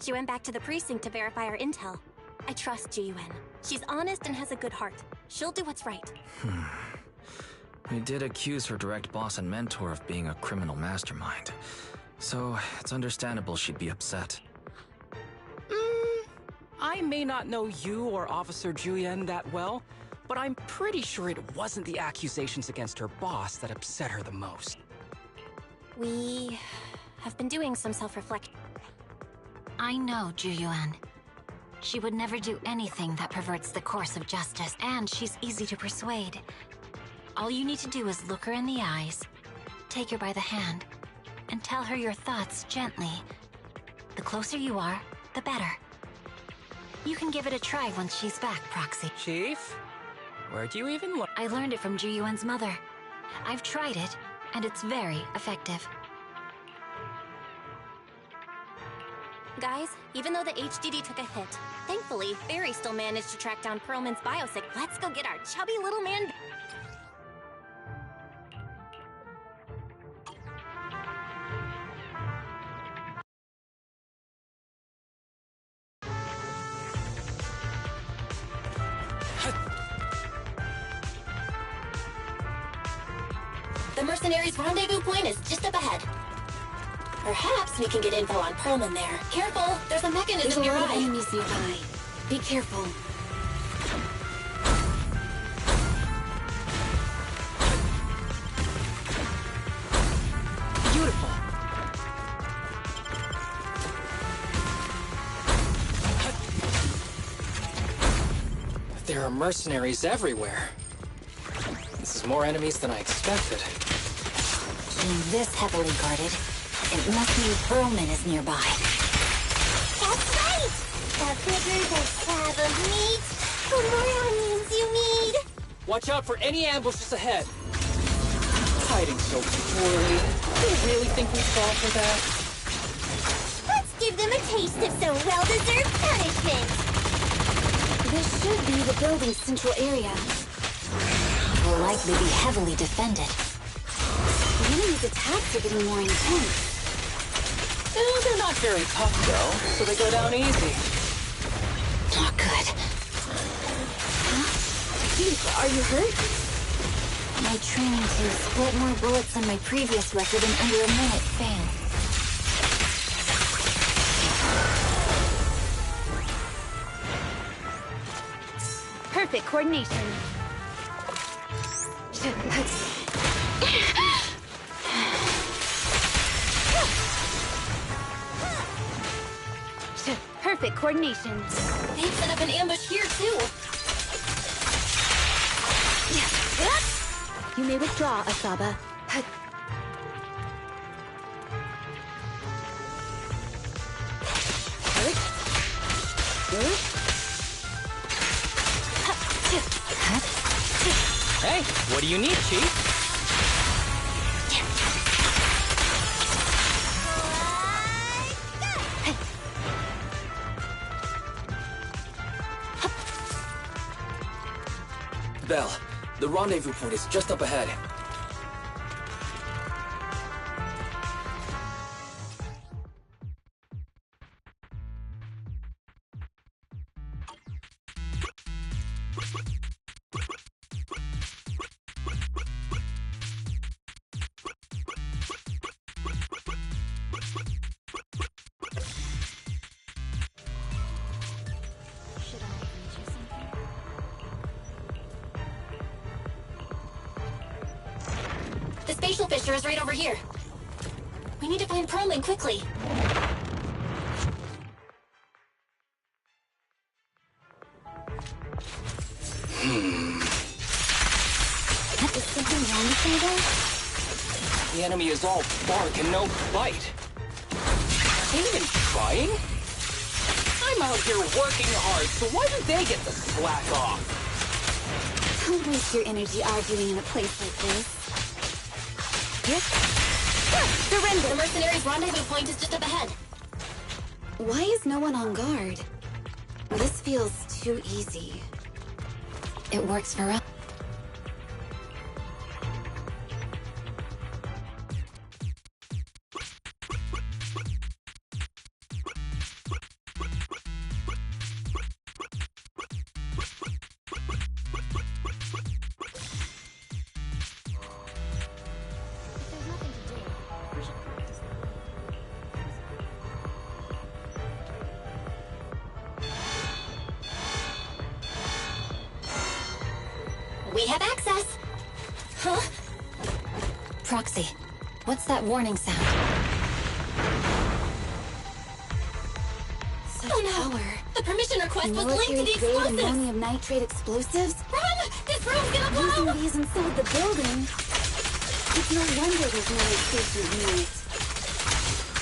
She went back to the precinct to verify our intel. I trust Juyuan. She's honest and has a good heart. She'll do what's right. We did accuse her direct boss and mentor of being a criminal mastermind, so it's understandable she'd be upset. I may not know you or Officer Juyuan that well, but I'm pretty sure it wasn't the accusations against her boss that upset her the most. We have been doing some self-reflection. I know Juyuan. She would never do anything that perverts the course of justice, and she's easy to persuade. All you need to do is look her in the eyes, take her by the hand, and tell her your thoughts gently. The closer you are, the better. You can give it a try once she's back, Proxy. Chief? Where'd you even learn? I learned it from Juyuan's mother. I've tried it, and it's very effective. Guys, even though the HDD took a hit, thankfully, Barry still managed to track down Perlman's biosig. Let's go get our chubby little man. The mercenaries' rendezvous point is just up ahead. Perhaps we can get info on Perlman there. Careful, there's a mechanism There's a lot of nearby. enemies nearby. Be careful. Beautiful. There are mercenaries everywhere. This is more enemies than I expected. Being this heavily guarded, it must mean Perlman is nearby. That's right! The bigger the slab of meat, the more onions you need. Watch out for any ambushes ahead. Hiding so poorly. Do you really think we fall for that? Let's give them a taste of some well-deserved punishment. This should be the building's central area. Will likely be heavily defended. The enemy's attacks are getting more intense. They're not very tough, though, so they go down easy. Not good. Chief, are you hurt? My training to split more bullets than my previous record in under a minute failed. Perfect coordination. Perfect coordination. They've set up an ambush here, too. You may withdraw, Asaba. Hey, what do you need, Chief? Belle, the rendezvous point is just up ahead. The spatial fissure is right over here. We need to find Perlman quickly. Is something wrong with me, though? The enemy is all bark and no bite. Ain't even trying? I'm out here working hard, so why do they get to slack off? Don't waste your energy arguing in a place like this. Surrender! The mercenaries' rendezvous point is just up ahead. Why is no one on guard? This feels too easy. It works for us. We have access! Huh? Proxy, what's that warning sound? Such Oh no! power. The permission request was linked to the Military-grade explosives! ammonium nitrate explosives? Run! This room's gonna blow! Using these inside the building? It's no wonder there's no station in it.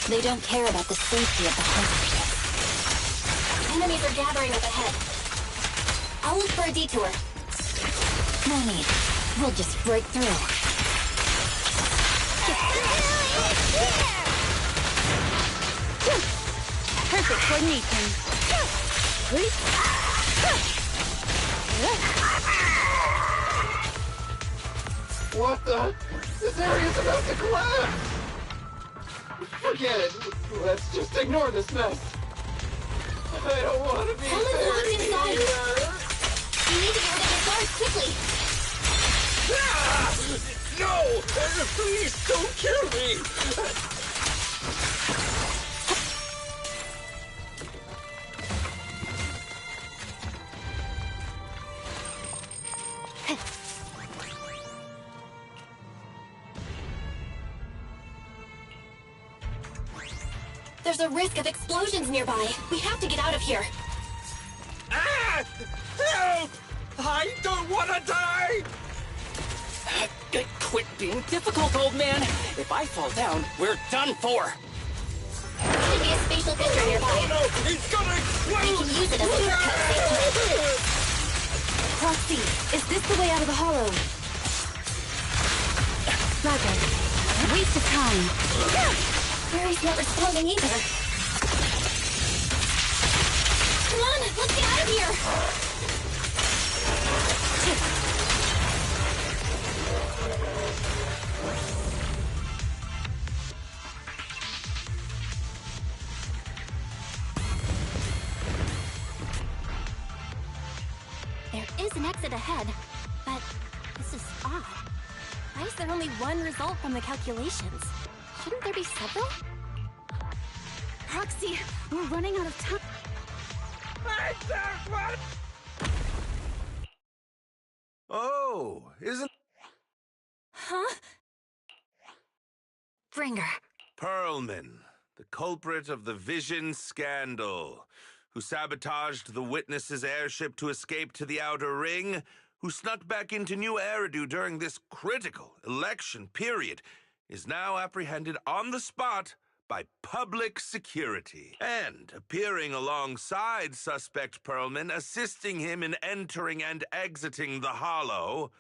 They don't care about the safety of the hostages. Enemies are gathering up ahead. I'll look for a detour. No need. We'll just break through. Perfect coordination. What the? This area's about to collapse! Forget it. Let's just ignore this mess. I don't want to be Someone's locked inside. here. You need to get rid of the guards quickly. Ah! No! Please don't kill me! There's a risk of explosions nearby. We have to get out of here. Ah! Help! I don't want to die! Quit being difficult, old man. If I fall down, we're done for. There should be a spatial fissure nearby. Oh no! He's gonna explode! We can use it as a shortcut. Proxy, is this the way out of the hollow? Roger. Waste of time. Barry's not responding either. Come on, let's get out of here! There is an exit ahead, but this is odd. Why is there only one result from the calculations? Shouldn't there be several? Proxy, we're running out of time. Oh, isn't... Huh? Bringer. Perlman, the culprit of the Vision scandal, who sabotaged the Witness's airship to escape to the Outer Ring, who snuck back into New Eridu during this critical election period, is now apprehended on the spot by public security. And appearing alongside suspect Perlman, assisting him in entering and exiting the Hollow,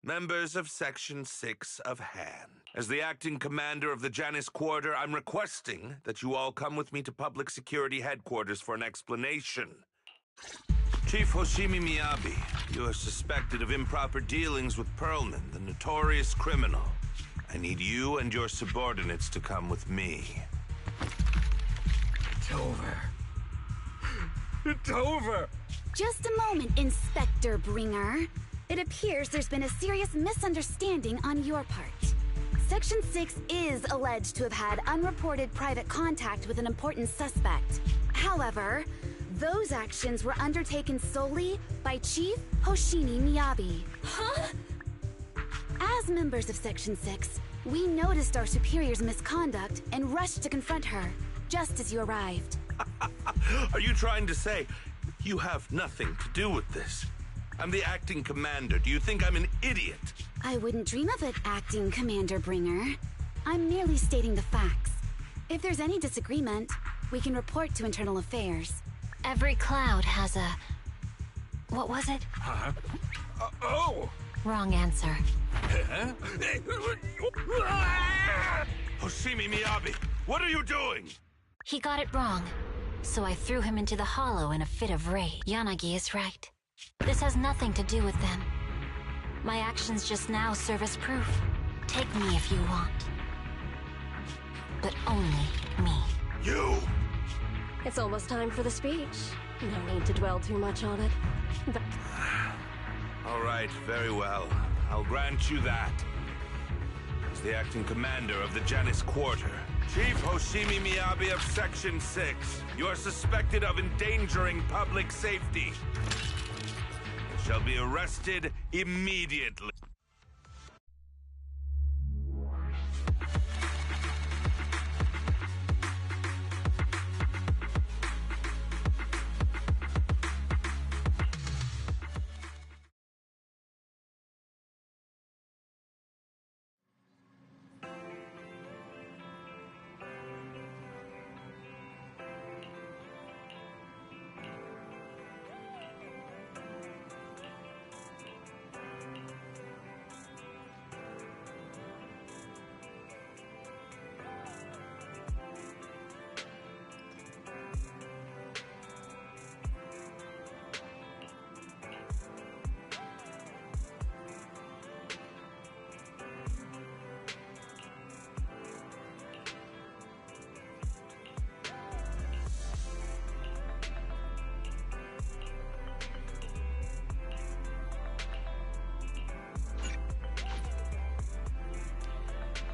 members of Section 6 of Han. As the acting commander of the Janus Quarter, I'm requesting that you all come with me to Public Security Headquarters for an explanation. Chief Hoshimi Miyabi, you are suspected of improper dealings with Perlman, the notorious criminal. I need you and your subordinates to come with me. It's over. It's over! Just a moment, Inspector Bringer. It appears there's been a serious misunderstanding on your part. Section 6 is alleged to have had unreported private contact with an important suspect. However, those actions were undertaken solely by Chief Hoshimi Miyabi. Huh? As members of Section 6, we noticed our superior's misconduct and rushed to confront her, just as you arrived. Are you trying to say you have nothing to do with this? I'm the acting commander. Do you think I'm an idiot? I wouldn't dream of it, Acting Commander Bringer. I'm merely stating the facts. If there's any disagreement, we can report to Internal Affairs. Every cloud has a... What was it? Huh? Oh! Wrong answer. Huh? Hoshimi Miyabi, what are you doing? He got it wrong, so I threw him into the hollow in a fit of rage. Yanagi is right. This has nothing to do with them. My actions just now serve as proof. Take me if you want. But only me. You! It's almost time for the speech. No need to dwell too much on it. But... All right, very well. I'll grant you that. As the acting commander of the Janus Quarter, Chief Hoshimi Miyabi of Section 6, you are suspected of endangering public safety. You shall be arrested immediately.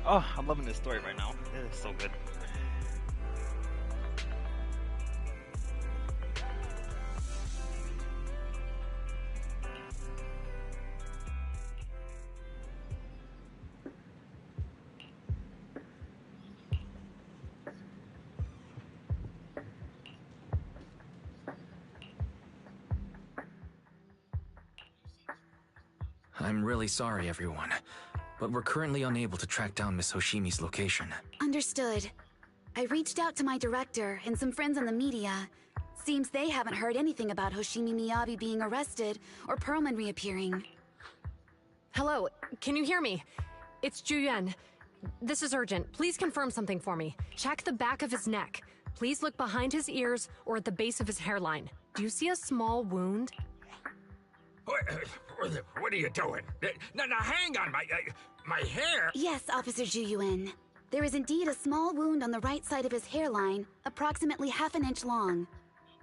Oh, I'm loving this story right now. It is so good. I'm really sorry, everyone, but we're currently unable to track down Miss Hoshimi's location. Understood. I reached out to my director and some friends in the media. Seems they haven't heard anything about Hoshimi Miyabi being arrested or Perlman reappearing. Hello, can you hear me? It's Juyuan. This is urgent. Please confirm something for me. Check the back of his neck. Please look behind his ears or at the base of his hairline. Do you see a small wound? What are you doing? Now, hang on, my hair! Yes, Officer Juyuan. There is indeed a small wound on the right side of his hairline, approximately half an inch long.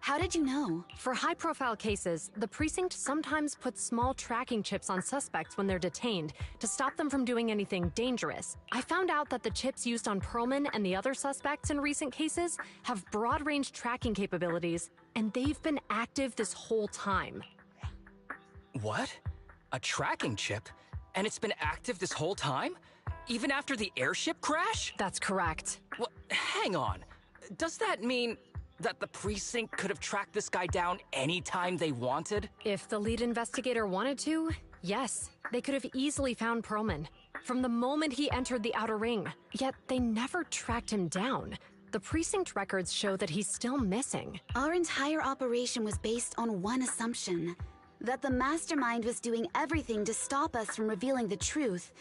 How did you know? For high-profile cases, the precinct sometimes puts small tracking chips on suspects when they're detained to stop them from doing anything dangerous. I found out that the chips used on Perlman and the other suspects in recent cases have broad-range tracking capabilities, and they've been active this whole time. What? A tracking chip? And it's been active this whole time? Even after the airship crash? That's correct. What? Hang on. Does that mean that the precinct could have tracked this guy down anytime they wanted? If the lead investigator wanted to, yes. They could have easily found Perlman from the moment he entered the outer ring. Yet they never tracked him down. The precinct records show that he's still missing. Our entire operation was based on one assumption. That the mastermind was doing everything to stop us from revealing the truth,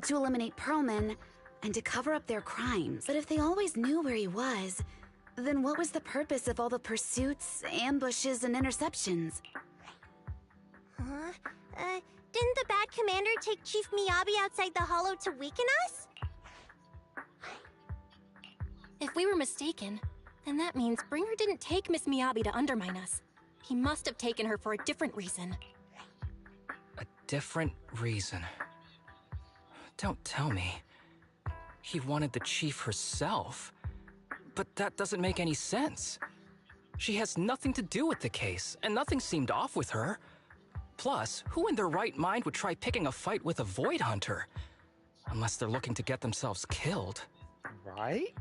to eliminate Perlman, and to cover up their crimes. But if they always knew where he was, then what was the purpose of all the pursuits, ambushes, and interceptions? Huh? Didn't the bad commander take Chief Miyabi outside the hollow to weaken us? If we were mistaken, then that means Bringer didn't take Miss Miyabi to undermine us. He must have taken her for a different reason. A different reason? Don't tell me. He wanted the chief herself. But that doesn't make any sense. She has nothing to do with the case, and nothing seemed off with her. Plus, who in their right mind would try picking a fight with a Void Hunter? Unless they're looking to get themselves killed. Right?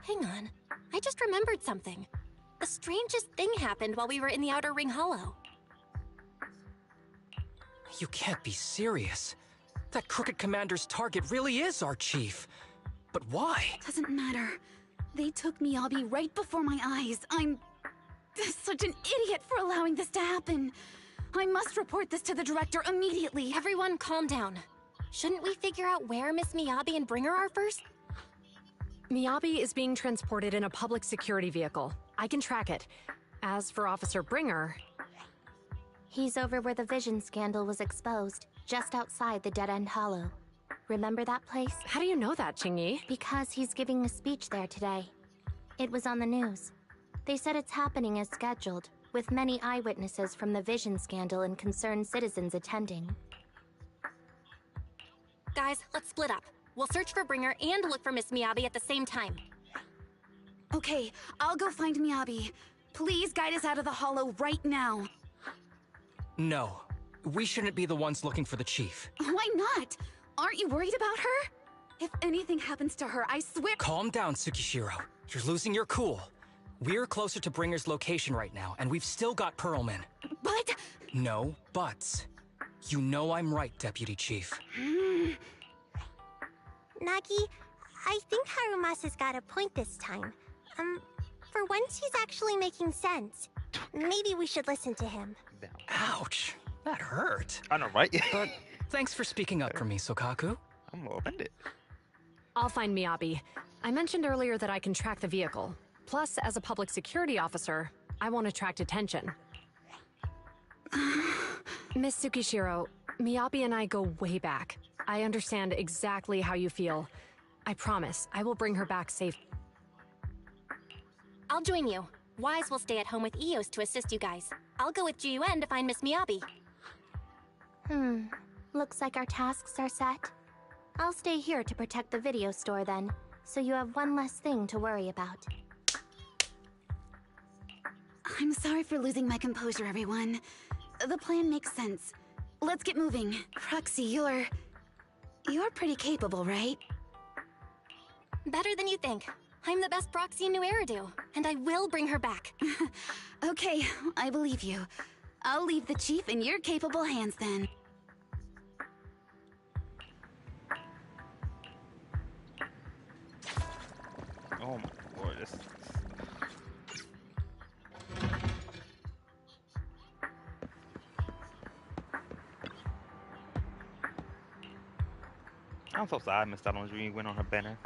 Hang on. I just remembered something. The strangest thing happened while we were in the Outer Ring Hollow. You can't be serious. That crooked commander's target really is our chief. But why? Doesn't matter. They took Miyabi right before my eyes. I'm such an idiot for allowing this to happen. I must report this to the director immediately. Everyone calm down. Shouldn't we figure out where Miss Miyabi and Bringer are first? Miyabi is being transported in a public security vehicle. I can track it. As for Officer Bringer... He's over where the Vision scandal was exposed, just outside the Dead End Hollow. Remember that place? How do you know that, Qingyi? Because he's giving a speech there today. It was on the news. They said it's happening as scheduled, with many eyewitnesses from the Vision scandal and concerned citizens attending. Guys, let's split up. We'll search for Bringer and look for Miss Miyabi at the same time. Okay, I'll go find Miyabi. Please guide us out of the hollow right now. No. We shouldn't be the ones looking for the chief. Why not? Aren't you worried about her? If anything happens to her, I swear— Calm down, Tsukishiro. You're losing your cool. We're closer to Bringer's location right now, and we've still got Perlman. But— No buts. You know I'm right, Deputy Chief. Nagi, I think Harumasa's got a point this time. For once he's actually making sense. Maybe we should listen to him. Ouch. That hurt. I know, right? But thanks for speaking up for me, Sokaku. I'm offended. I'll find Miyabi. I mentioned earlier that I can track the vehicle. Plus, as a public security officer, I won't attract attention. Miss Tsukishiro, Miyabi and I go way back. I understand exactly how you feel. I promise, I will bring her back safe. I'll join you. Wise will stay at home with Eos to assist you guys. I'll go with Jiyuan to find Miss Miyabi. Looks like our tasks are set. I'll stay here to protect the video store then, so you have one less thing to worry about. I'm sorry for losing my composure, everyone. The plan makes sense. Let's get moving. Proxy, you're pretty capable, right? Better than you think. I'm the best proxy in New Eridu, and I will bring her back. Okay, I believe you. I'll leave the chief in your capable hands then. Oh my lord, this... I'm so sad I missed out on Jumi win on her banner.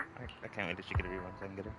I can't wait till she get a rerun so I can get her.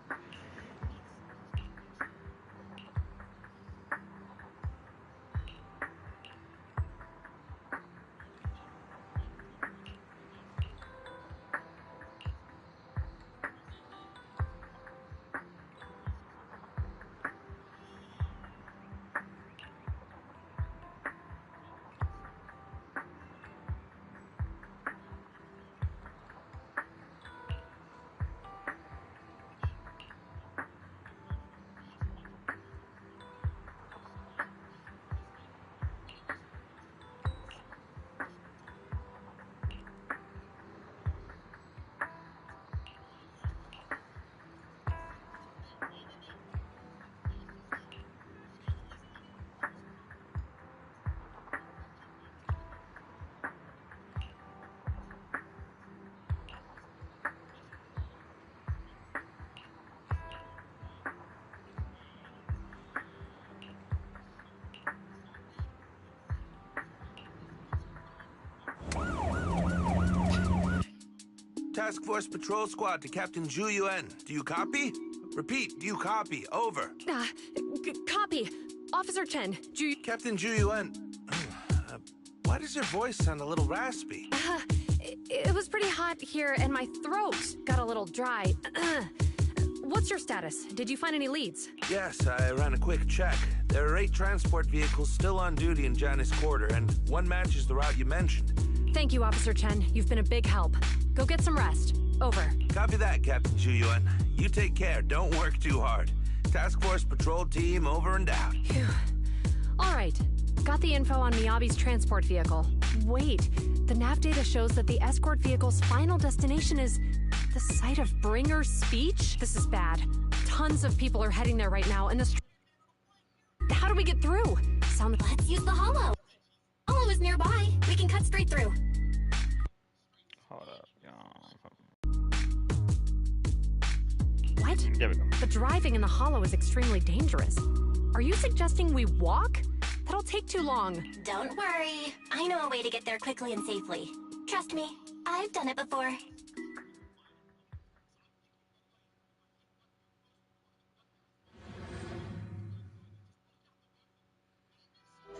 Task Force Patrol Squad to Captain Zhu Yuan. Do you copy? Repeat, do you copy? Over. Copy. Officer Chen, Captain Zhu Yuan. Why does your voice sound a little raspy? It was pretty hot here, and my throat got a little dry. What's your status? Did you find any leads? Yes, I ran a quick check. There are 8 transport vehicles still on duty in Janus Quarter, and one matches the route you mentioned. Thank you, Officer Chen. You've been a big help. Go get some rest. Over. Copy that, Captain Zhu Yuan. You take care. Don't work too hard. Task Force Patrol Team over and out. Phew. All right. Got the info on Miyabi's transport vehicle. Wait. The nav data shows that the escort vehicle's final destination is the site of Bringer's speech? This is bad. Tons of people are heading there right now, and the how do we get through? Let's use the hollow. Hollow is nearby. We can cut straight through. Hold up, What? There we go. The driving in the hollow is extremely dangerous. Are you suggesting we walk? That'll take too long. Don't worry. I know a way to get there quickly and safely. Trust me, I've done it before.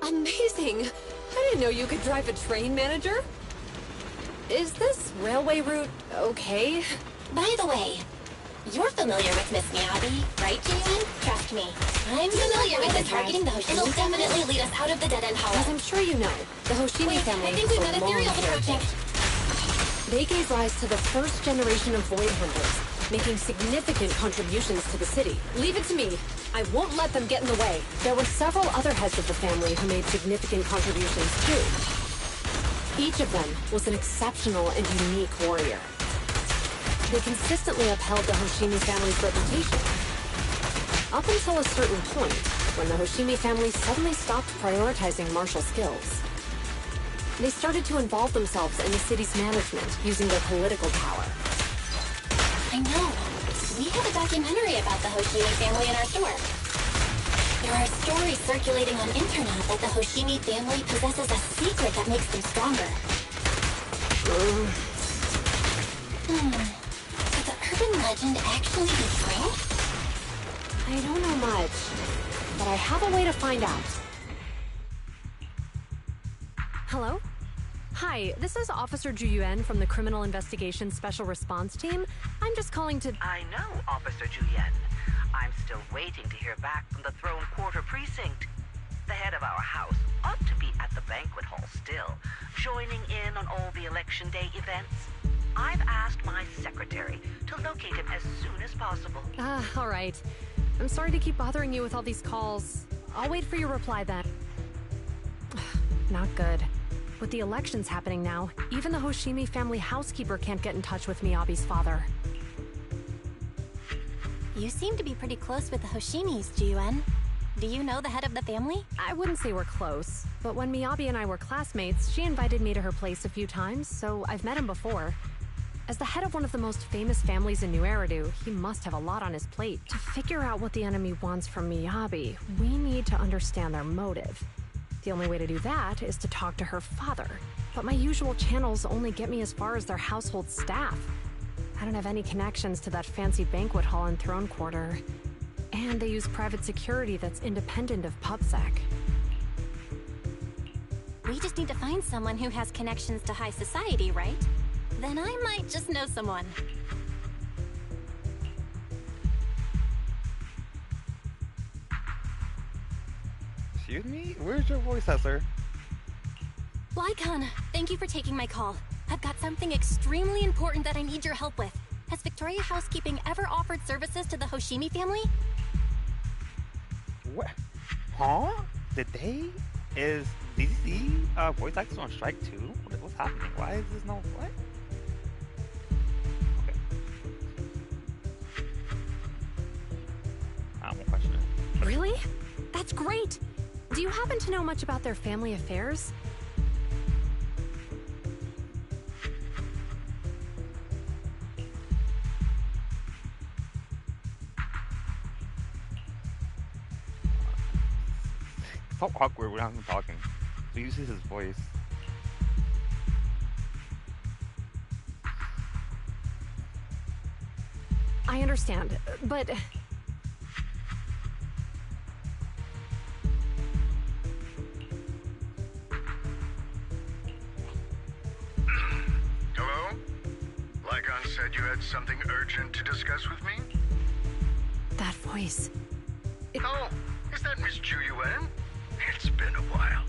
Amazing! I didn't know you could drive a train, manager. Is this railway route okay? By the way, you're familiar with Miss Miyabi, right, Julian? Trust me, I'm familiar with this targeting the Hoshimi. It'll definitely lead us out of the dead-end hollow. As I'm sure you know, the Hoshimi family I think we've got a serial approaching. They gave rise to the first generation of Void Hunters, making significant contributions to the city. Leave it to me. I won't let them get in the way. There were several other heads of the family who made significant contributions too. Each of them was an exceptional and unique warrior. They consistently upheld the Hoshimi family's reputation. Up until a certain point, when the Hoshimi family suddenly stopped prioritizing martial skills. They started to involve themselves in the city's management using their political power. I know. We have a documentary about the Hoshimi family in our store. There are stories circulating on internet that the Hoshimi family possesses a secret that makes them stronger. Could the urban legend actually be true? I don't know much, but I have a way to find out. Hello? Hi, this is Officer Zhu Yuan from the Criminal Investigations Special Response Team. I'm just calling to... I know, Officer Zhu Yuan. I'm still waiting to hear back from the Throne Quarter Precinct. The head of our house ought to be at the banquet hall still, joining in on all the Election Day events. I've asked my secretary to locate him as soon as possible. All right. I'm sorry to keep bothering you with all these calls. I'll wait for your reply then. Not good. With the elections happening now, even the Hoshimi family housekeeper can't get in touch with Miyabi's father. You seem to be pretty close with the Hoshimis, Jiyuan. Do you know the head of the family? I wouldn't say we're close, but when Miyabi and I were classmates, she invited me to her place a few times, so I've met him before. As the head of one of the most famous families in New Eridu, he must have a lot on his plate. To figure out what the enemy wants from Miyabi, we need to understand their motive. The only way to do that is to talk to her father. But my usual channels only get me as far as their household staff. I don't have any connections to that fancy banquet hall in Throne Quarter. And they use private security that's independent of PubSec. We just need to find someone who has connections to high society, right? Then I might just know someone. Excuse me? Where's your voice at, sir? Lycon, thank you for taking my call. I've got something extremely important that I need your help with. Has Victoria Housekeeping ever offered services to the Hoshimi family? What? Huh? Did they? Is DCC voice actors on strike too? What's happening? Why is this no what? Okay. I won't question it. Really? That's great! Do you happen to know much about their family affairs? So awkward without him talking. So he uses his voice. I understand, but... Hello? Lycon said you had something urgent to discuss with me? That voice... Oh, is that Miss Ju-Yuan? It's been a while.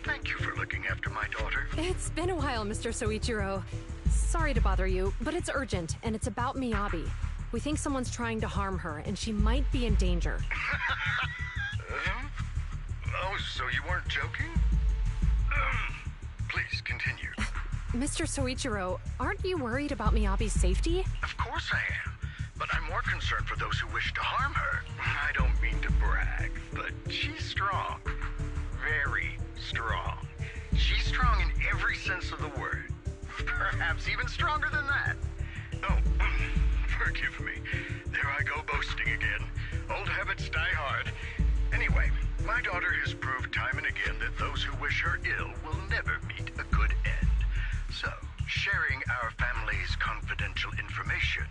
Thank you for looking after my daughter. It's been a while, Mr. Soichiro. Sorry to bother you, but it's urgent, and it's about Miyabi. We think someone's trying to harm her, and she might be in danger. Oh, so you weren't joking? Please, continue. Mr. Soichiro, aren't you worried about Miyabi's safety? Of course I am, but I'm more concerned for those who wish to harm her. I don't mean to brag, but she's strong. Very strong. She's strong in every sense of the word. Perhaps even stronger than that. Oh, forgive me. There I go boasting again. Old habits die hard. Anyway, my daughter has proved time and again that those who wish her ill will never meet a good end. So, sharing our family's confidential information,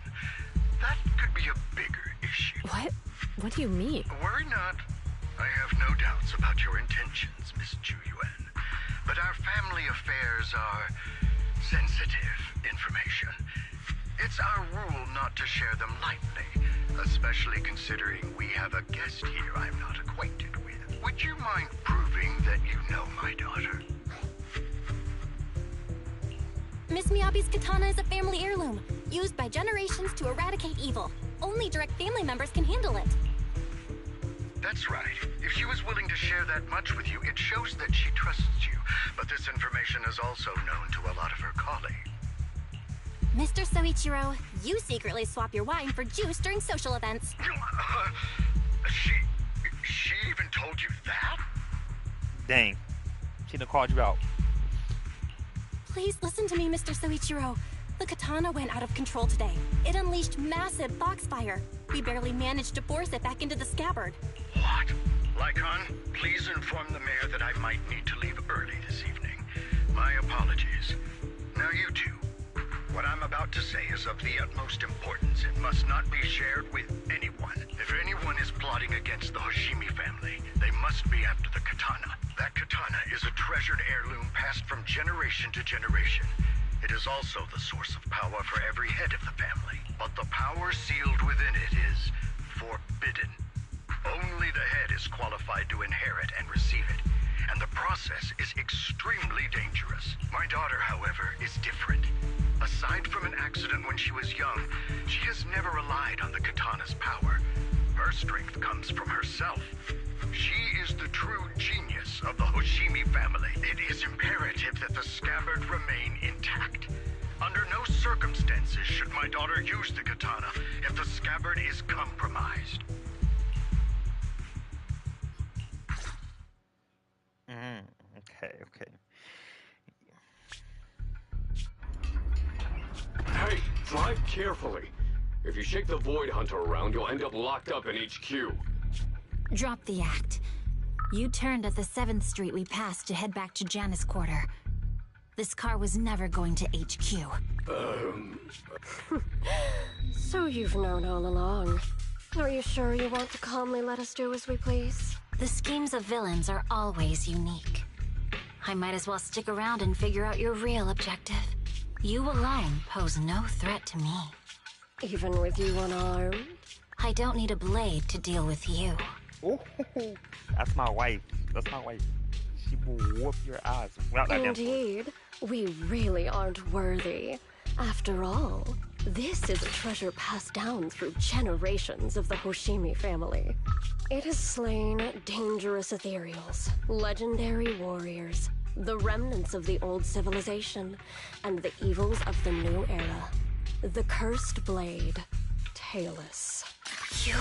that could be a bigger issue. What? What do you mean? Worry not. I have no doubts about your intentions, Miss Ju-Yuan. But our family affairs are sensitive information. It's our rule not to share them lightly, especially considering we have a guest here I'm not acquainted with. Would you mind proving that you know my daughter? Miss Miyabi's katana is a family heirloom, used by generations to eradicate evil. Only direct family members can handle it. That's right. If she was willing to share that much with you, it shows that she trusts you. But this information is also known to a lot of her colleagues. Mr. Soichiro, you secretly swap your wine for juice during social events. She even told you that? Dang. She done called you out. Please listen to me, Mr. Soichiro. The katana went out of control today. It unleashed massive foxfire. We barely managed to force it back into the scabbard. What? Lycon, please inform the mayor that I might need to leave early this evening. My apologies. Now you two. What I'm about to say is of the utmost importance. It must not be shared with anyone. If anyone is plotting against the Hoshimi family, they must be after the katana. That katana is a treasured heirloom passed from generation to generation. It is also the source of power for every head of the family. But the power sealed within it is forbidden. Only the head is qualified to inherit and receive it. And the process is extremely dangerous. My daughter, however, is different. Aside from an accident when she was young, she has never relied on the katana's power. Her strength comes from herself. She is the true genius of the Hoshimi family. It is imperative that the scabbard remain intact. Under no circumstances should my daughter use the katana if the scabbard is compromised. Okay. Hey, drive carefully. If you shake the Void Hunter around, you'll end up locked up in HQ. Drop the act. You turned at the 7th Street we passed to head back to Janus Quarter. This car was never going to HQ. So you've known all along. Are you sure you want to calmly let us do as we please? The schemes of villains are always unique. I might as well stick around and figure out your real objective. You alone pose no threat to me. Even with you unarmed? I don't need a blade to deal with you. Ooh, that's my wife. She will whoop your ass. Indeed, we really aren't worthy. After all, this is a treasure passed down through generations of the Hoshimi family. It has slain dangerous ethereals, legendary warriors, the remnants of the old civilization, and the evils of the new era. The cursed blade, Talus. You...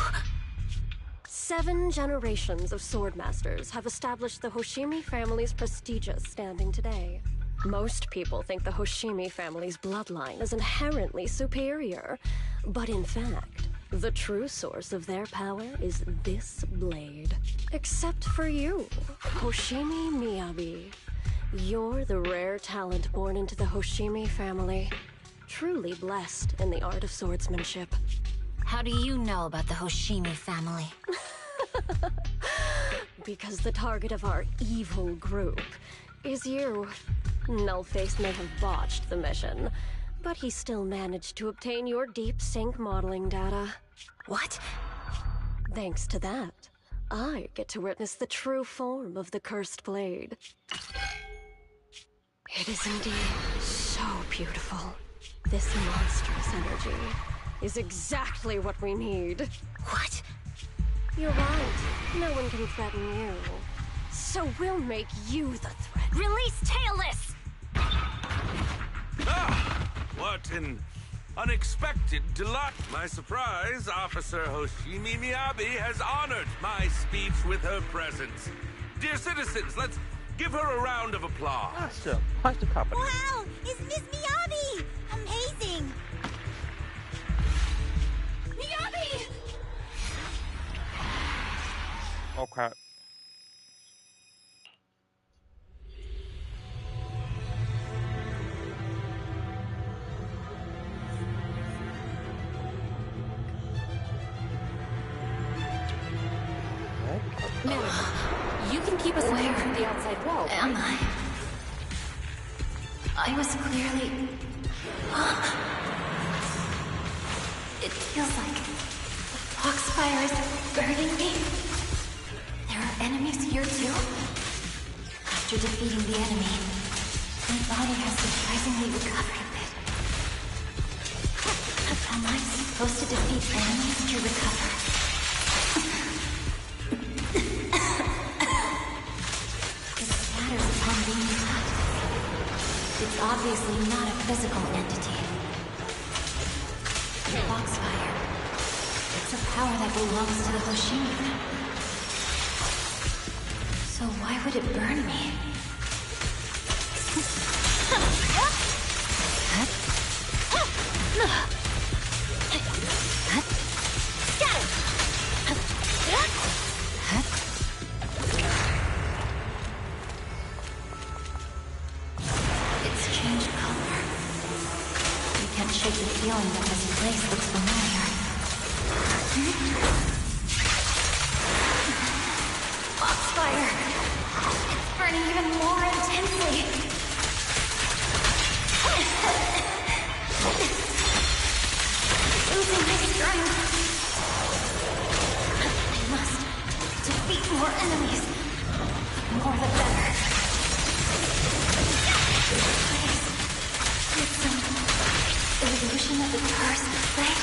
7 generations of swordmasters have established the Hoshimi family's prestigious standing today. Most people think the Hoshimi family's bloodline is inherently superior, but in fact, the true source of their power is this blade. Except for you, Hoshimi Miyabi. You're the rare talent born into the Hoshimi family, truly blessed in the art of swordsmanship. How do you know about the Hoshimi family? Because the target of our evil group is you. Nullface may have botched the mission, but he still managed to obtain your deep sync modeling data. What? Thanks to that, I get to witness the true form of the cursed blade. It is indeed so beautiful. This monstrous energy is exactly what we need. What? You're right. No one can threaten you. So we'll make you the threat. Release Tailless! Ah! What an unexpected delight. My surprise, Officer Hoshimi Miyabi has honored my speech with her presence. Dear citizens, let's give her a round of applause. Awesome. Punch the company. Wow! It's Miss Miyabi! Amazing! Miyabi! Oh crap. Ma'am, you can keep us away from the outside world. Am I? I was clearly... It feels like the foxfire is burning me. There are enemies here too? After defeating the enemy, my body has surprisingly recovered a bit. Am I supposed to defeat enemies to recover? It's obviously not a physical entity. The foxfire. It's a power that belongs to the Hoshimi family. So why would it burn me? Shake the feeling that this place looks familiar. Foxfire! It's burning even more intensely! Losing my strength! I must defeat more enemies. The more the better. Please, get some illusion of the curse, right?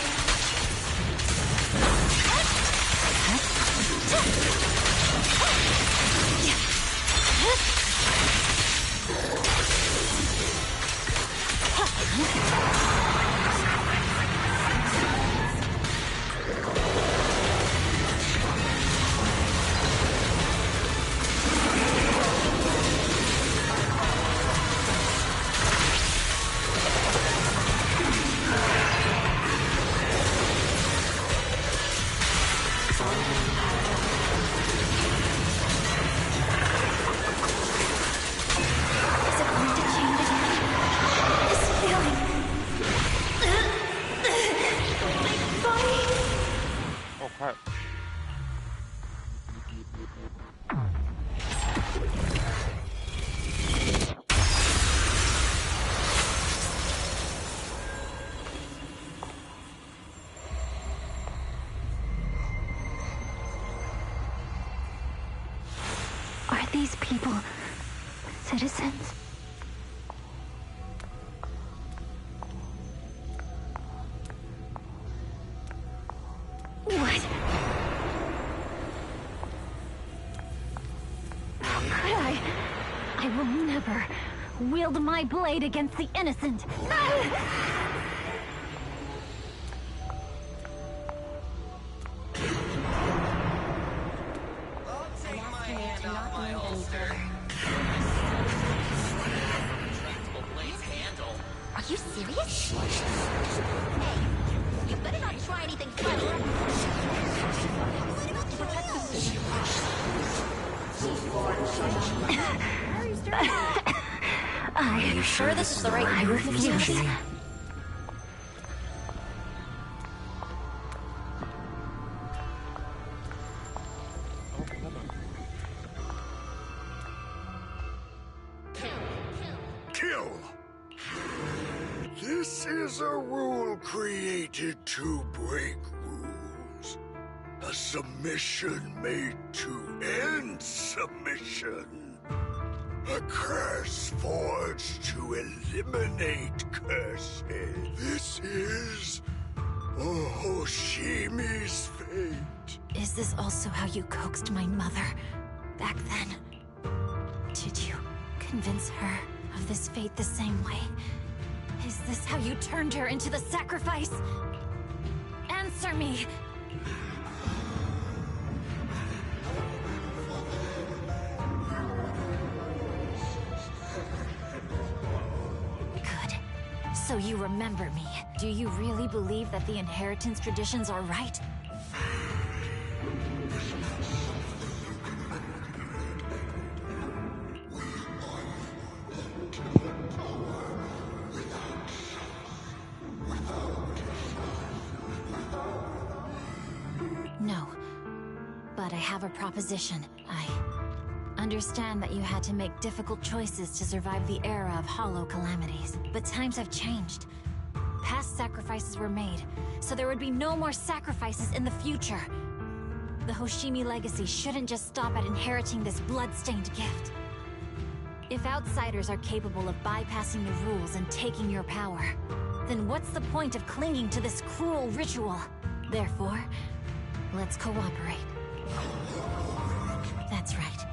These people citizens? What? How could I? I will never wield my blade against the innocent. Are you serious? Hey, you better not try anything clever. To protect the city. Are you sure this is the right move, Miss? is a rule created to break rules. A submission made to end submission. A curse forged to eliminate curses. This is Hoshimi's fate. Is this also how you coaxed my mother back then? Did you convince her of this fate the same way? Is this how you turned her into the sacrifice? Answer me! Good. So you remember me. Do you really believe that the inheritance traditions are right? No. But I have a proposition. I understand that you had to make difficult choices to survive the era of hollow calamities. But times have changed. Past sacrifices were made, so there would be no more sacrifices in the future. The Hoshimi legacy shouldn't just stop at inheriting this blood-stained gift. If outsiders are capable of bypassing the rules and taking your power, then what's the point of clinging to this cruel ritual? Therefore, let's cooperate. That's right.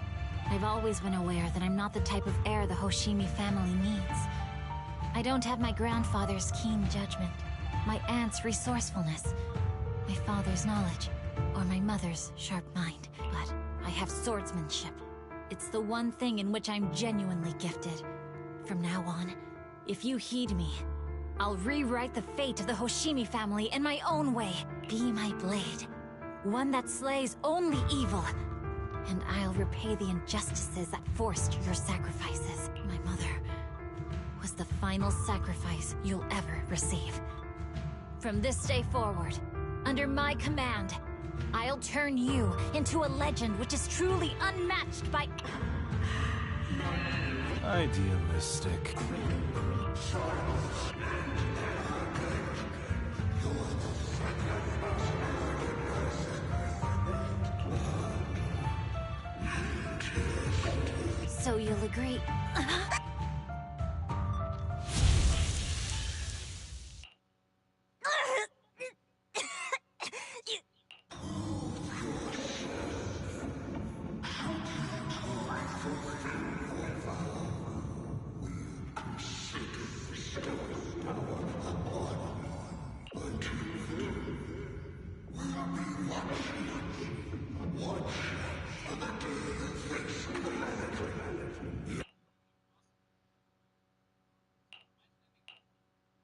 I've always been aware that I'm not the type of heir the Hoshimi family needs. I don't have my grandfather's keen judgment, my aunt's resourcefulness, my father's knowledge, or my mother's sharp mind. But I have swordsmanship. It's the one thing in which I'm genuinely gifted. From now on, if you heed me, I'll rewrite the fate of the Hoshimi family in my own way. Be my blade. One that slays only evil. And I'll repay the injustices that forced your sacrifices. My mother was the final sacrifice you'll ever receive. From this day forward, under my command, I'll turn you into a legend which is truly unmatched by... Idealistic. So you'll agree...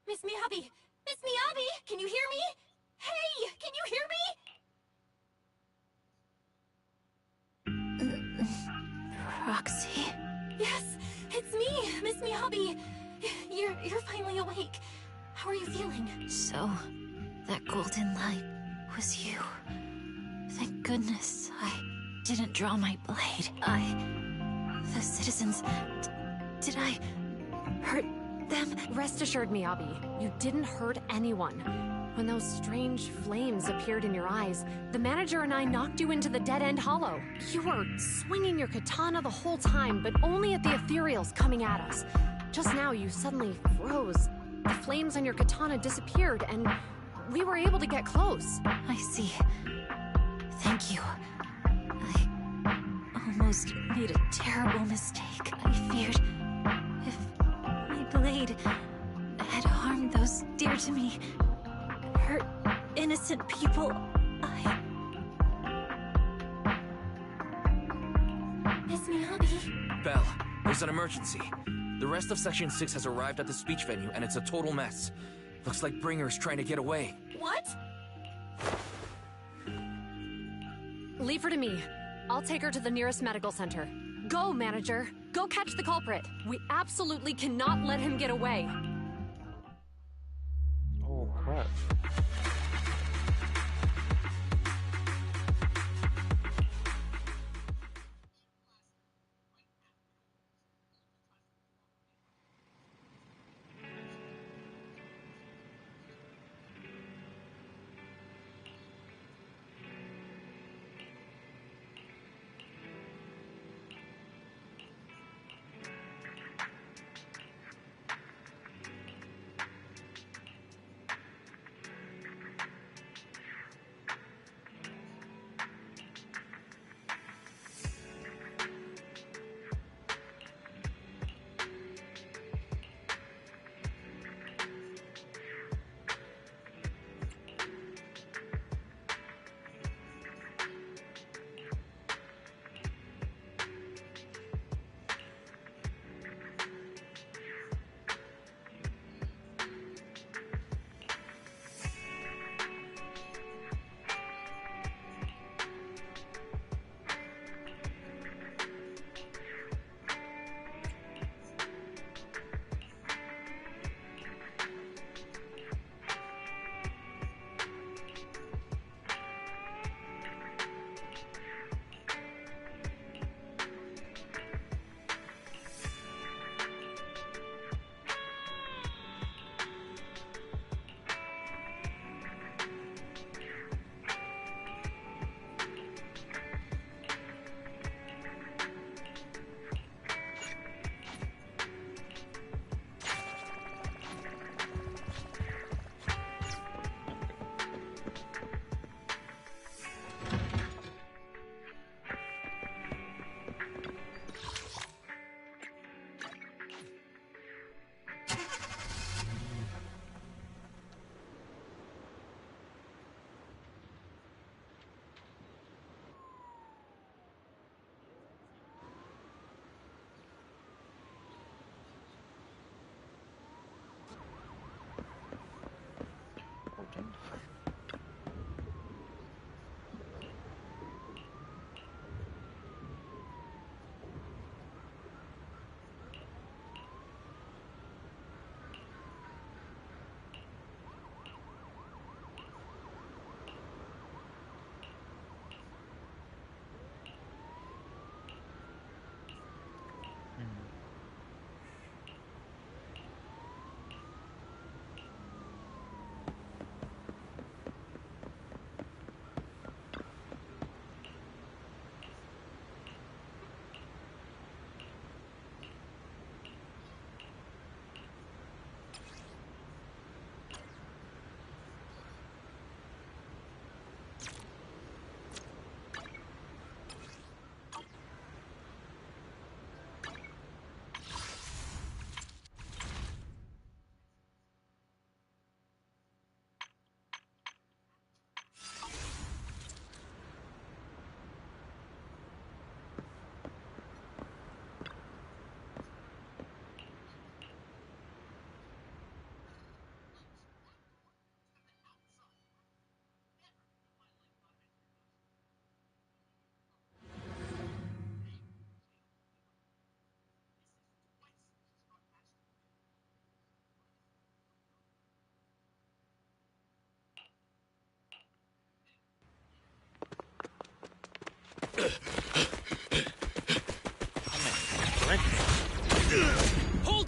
Miss Miyabi! Miss Miyabi! Can you hear me? Hey! Can you hear me? Roxy? Yes! It's me! Miss Miyabi! You're finally awake. How are you feeling? So, that golden light was you. Thank goodness I didn't draw my blade. The citizens... Did I hurt them? Rest assured, Miyabi, you didn't hurt anyone. When those strange flames appeared in your eyes, the manager and I knocked you into the dead-end hollow. You were swinging your katana the whole time, but only at the ethereals coming at us. Just now, you suddenly froze. The flames on your katana disappeared, and we were able to get close. I see. Thank you. I almost made a terrible mistake. I feared if my blade had harmed those dear to me, hurt innocent people, Miss Miyabi? Belle, there's an emergency. The rest of Section 6 has arrived at the speech venue, and it's a total mess. Looks like Bringer's trying to get away. What? Leave her to me. I'll take her to the nearest medical center. Go, manager. Go catch the culprit. We absolutely cannot let him get away. Oh, crap.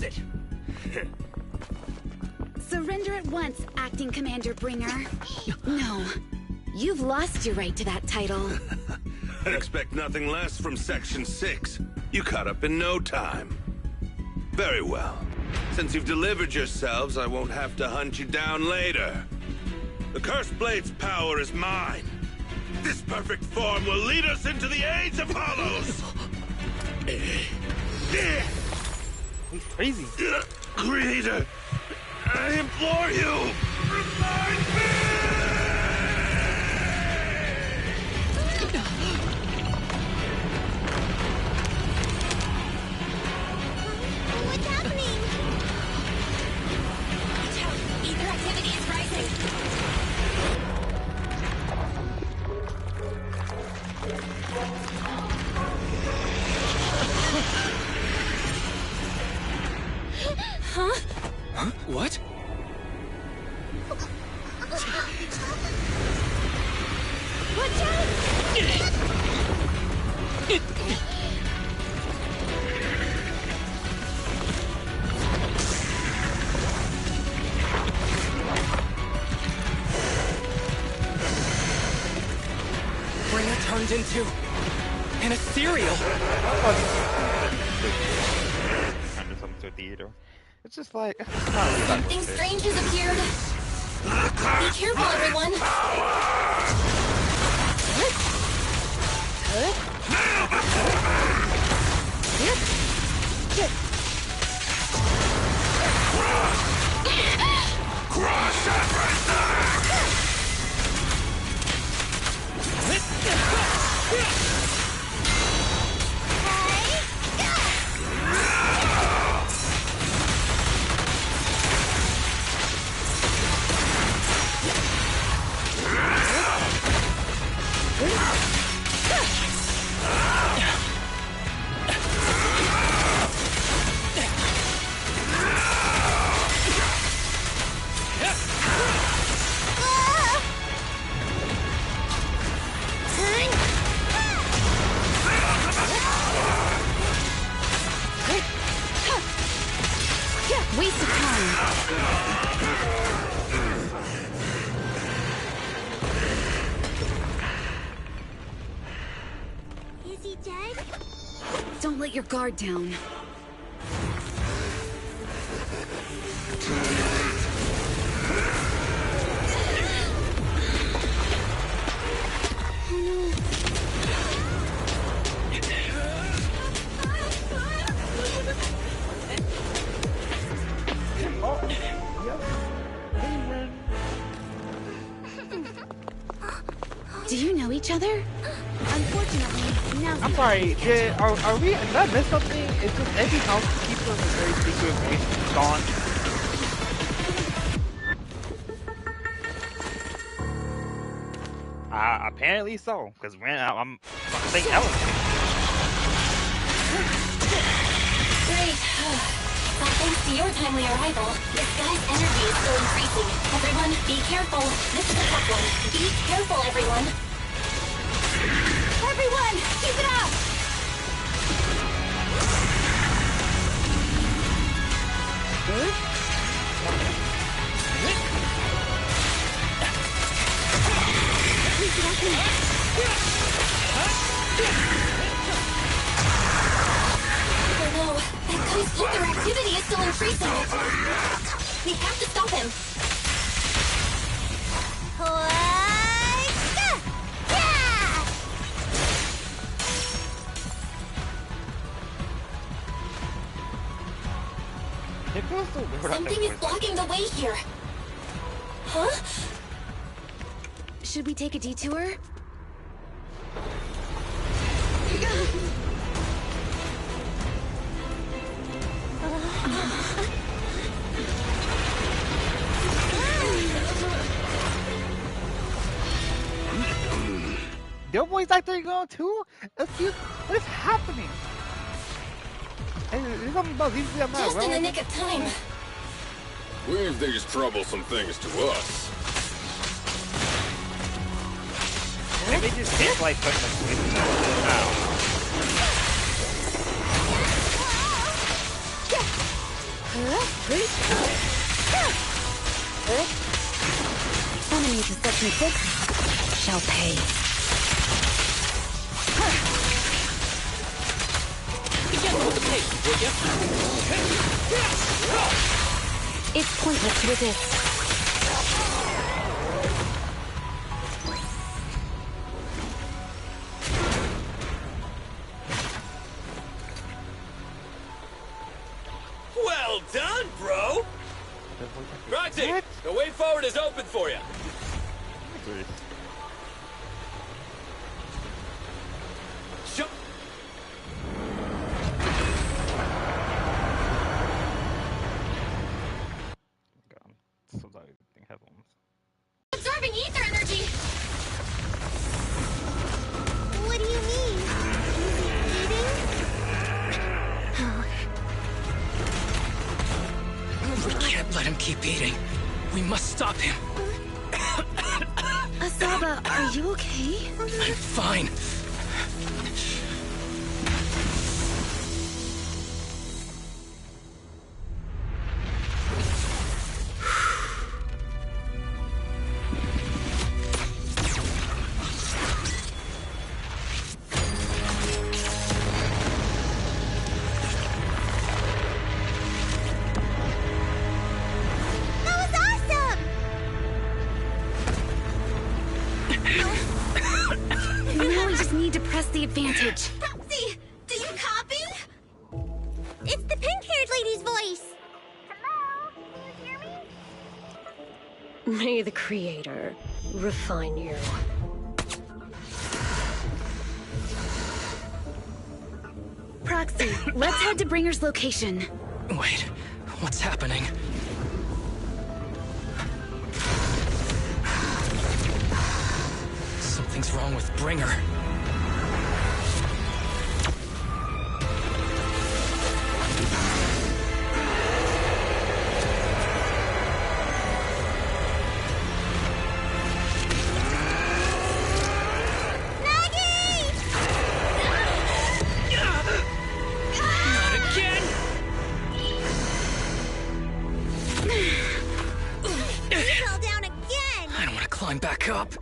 it! Surrender at once, Acting Commander Bringer. No. You've lost your right to that title. I'd expect nothing less from Section 6. You caught up in no time. Very well. Since you've delivered yourselves, I won't have to hunt you down later. The Cursed Blade's power is mine. This perfect form will lead us into the age of Hollows! He's crazy. Creator, I implore you, remind me! What's happening? Watch out! Ether activity is rising! Huh? Huh? What? Watch out! Bringer turned into an ethereal. Under something to a theater. It's just like it's not really that Something strange has appeared. Be careful, everyone. Crush Waste of time. Is he dead? Don't let your guard down. Do you know each other? Unfortunately, now I'm sorry, are we, did I miss something? It's just every housekeeper is very secret voice gone. Apparently so, because I'm something else. Great. Well, thanks to your timely arrival, this guy's energy is still increasing. Everyone, be careful. This is a tough one. Be careful, everyone. Everyone, keep it up! Oh no, that guy's ether activity is still increasing. We have to stop him. Something is blocking the way here. Huh? Should we take a detour? Your voice actor going too? Excuse, what is happening? Hey, something about these I'm not Just well. in the nick of time. Leave these troublesome things to us. Maybe just did like putting the voice out. Enemies of Section 6 shall pay. Be gentle with the pace, would you? It's pointless to resist. Well done, bro! Roxy, the way forward is open for you. Show. Absorbing ether energy! What do you mean? We can't let him keep eating. We must stop him. Asaba, are you okay? I'm fine. Now we just need to press the advantage. Proxy, do you copy? It's the pink-haired lady's voice. Hello? Can you hear me? May the Creator refine you. Proxy, let's head to Bringer's location. Wait, what's happening? Something's wrong with Bringer. Climb back up.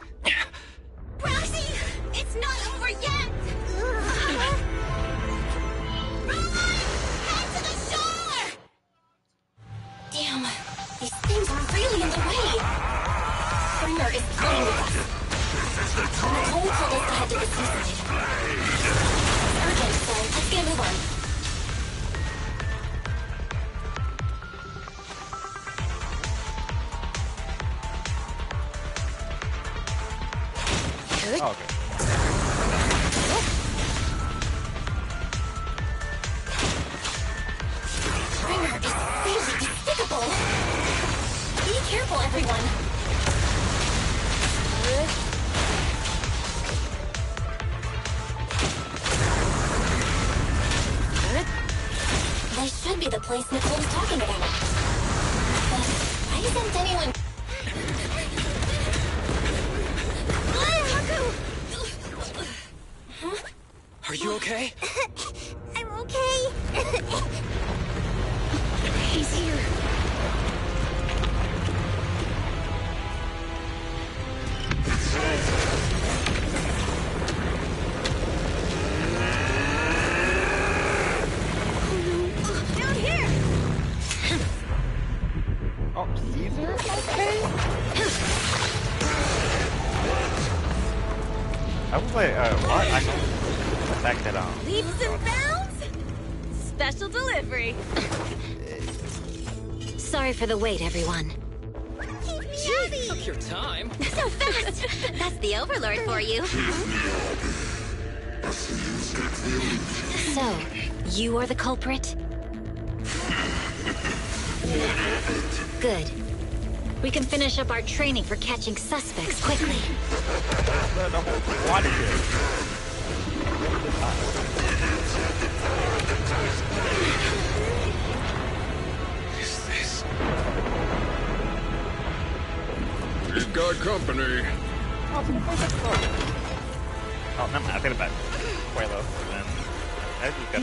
Roxy, it's not over yet. Head to the shore. Damn, these things are really in the way. Bringer is playing with us. Tony told us to head to the seaside. It's urgent, so let's get a move on. Oh, okay. Bringer is really despicable. Be careful, everyone. This should be the place Nicole was talking about. But why isn't anyone... Are you okay? I'm okay. He's here. Down here. Oh, Caesar? Okay. I was like, what? I know the fact that, Leaps and bounds. Special delivery. Sorry for the wait, everyone. Keep me happy. Took your time. So fast! That's the Overlord for you. So, you are the culprit? Good. We can finish up our training for catching suspects quickly. What is it? He's got company. Oh, never mind. I take it back. Quelo. Then I just got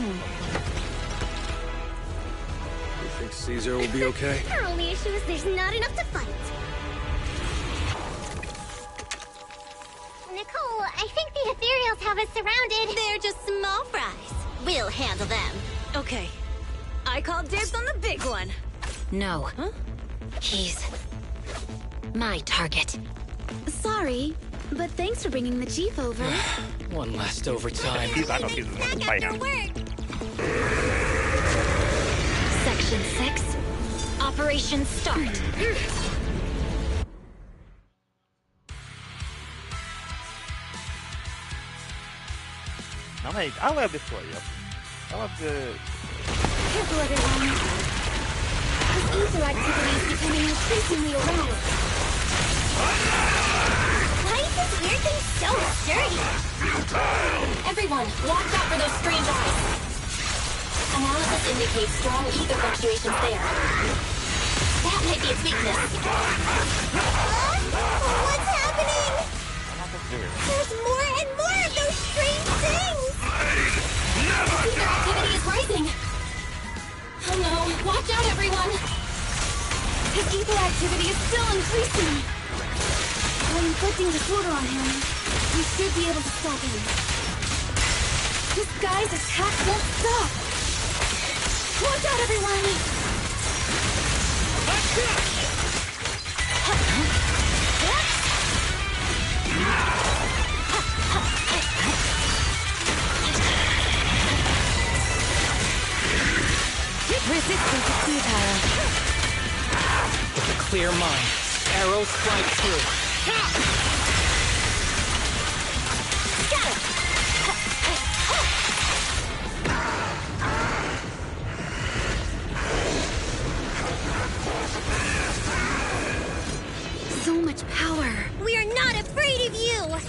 Think Caesar will be okay? Our only issue is there's not enough to fight. Nicole, I think the ethereals have us surrounded. They're just small fries. We'll handle them. Okay. I call dibs on the big one. No. Huh? He's my target. Sorry, but thanks for bringing the chief over. One last overtime. I know he's going to fight him. Section 6. Operation start. I love this story. I love the... Careful, everyone. This ether activity is becoming increasingly erratic. Why is this weird thing so sturdy? Everyone, watch out for those strange eyes. Analysis indicates strong ether fluctuations there. That might be its weakness. What's happening? There's more and more of those strange things! Ether activity is rising. Oh no, watch out everyone! His ether activity is still increasing. By inflicting disorder on him, we should be able to stop him. This guy's attack won't stop. Watch out, everyone! Resistance is futile. With a clear mind, arrows fly through. So much power. We are not afraid of you!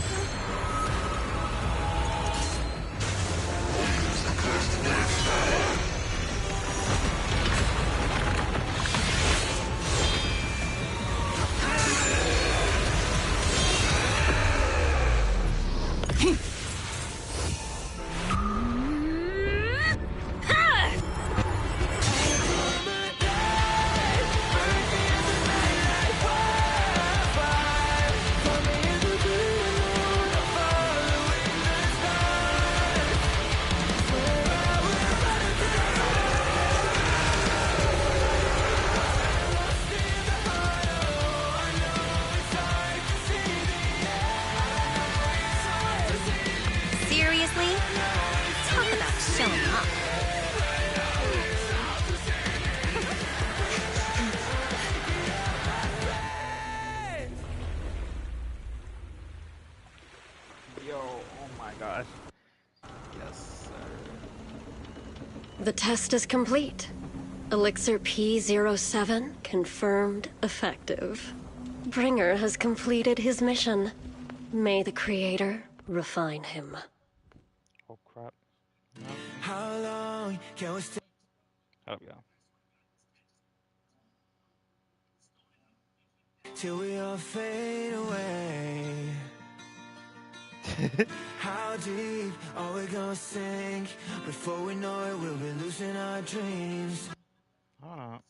Seriously? Talk about showing up. Yo, oh my gosh. Yes, sir. The test is complete. Elixir P07 confirmed effective. Bringer has completed his mission. May the Creator refine him. Oh crap. No. How long can we stay? Oh yeah. Till we all fade away. How deep are we gonna sink? Before we know it, we'll be losing our dreams. Oh.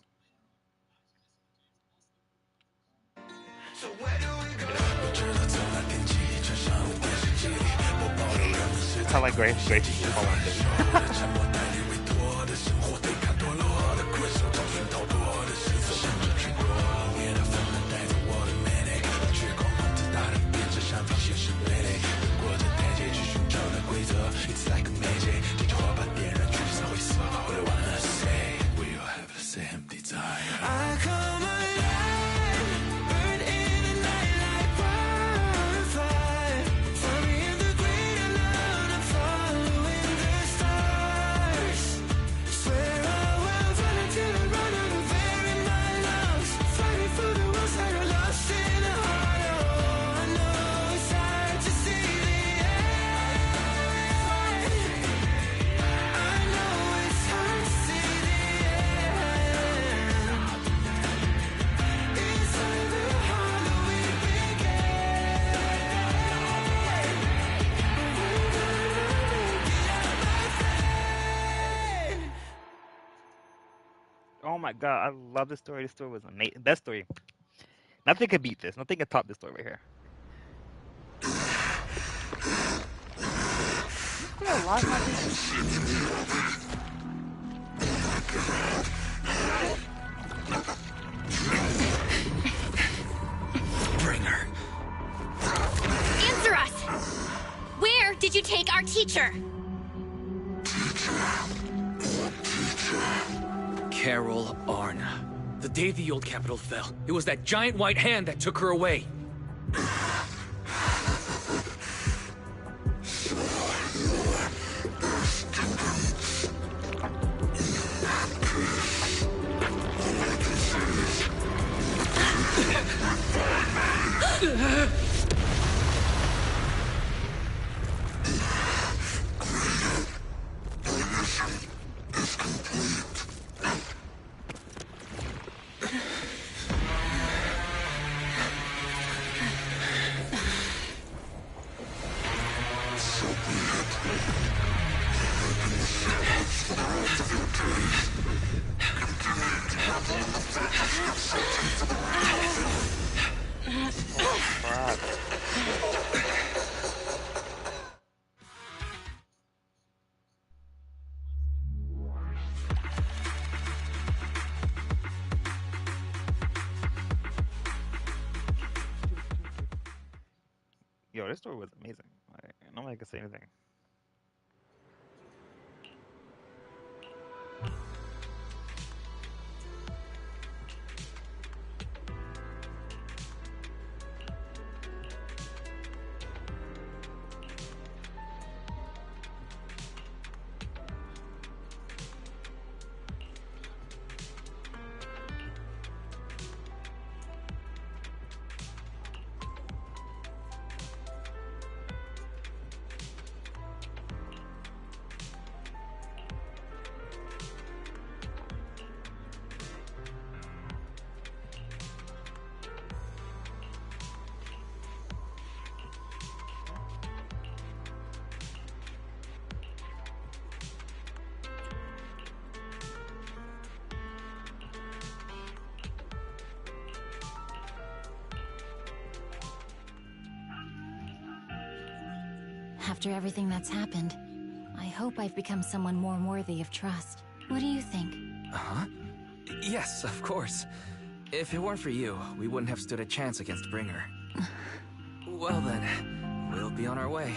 So where do we go? I like Grace. Grace is just falling It's like a magic. 地球把点燃，聚散灰色。What I wanna say, we all have the same desire. I come alive, burn in the night like wildfire. Tell me if the great alone, I'm following the stars. my god, I love this story. This story was amazing. Best story. Nothing could beat this. Nothing could top this story right here. Bring her. Answer us! Where did you take our teacher? Carol Arna. The day the old capital fell, it was that giant white hand that took her away. Yo, this story was amazing. Nobody can say anything. After everything that's happened, I hope I've become someone more worthy of trust. What do you think? Uh-huh. Yes, of course. If it weren't for you, we wouldn't have stood a chance against Bringer. Well then, we'll be on our way.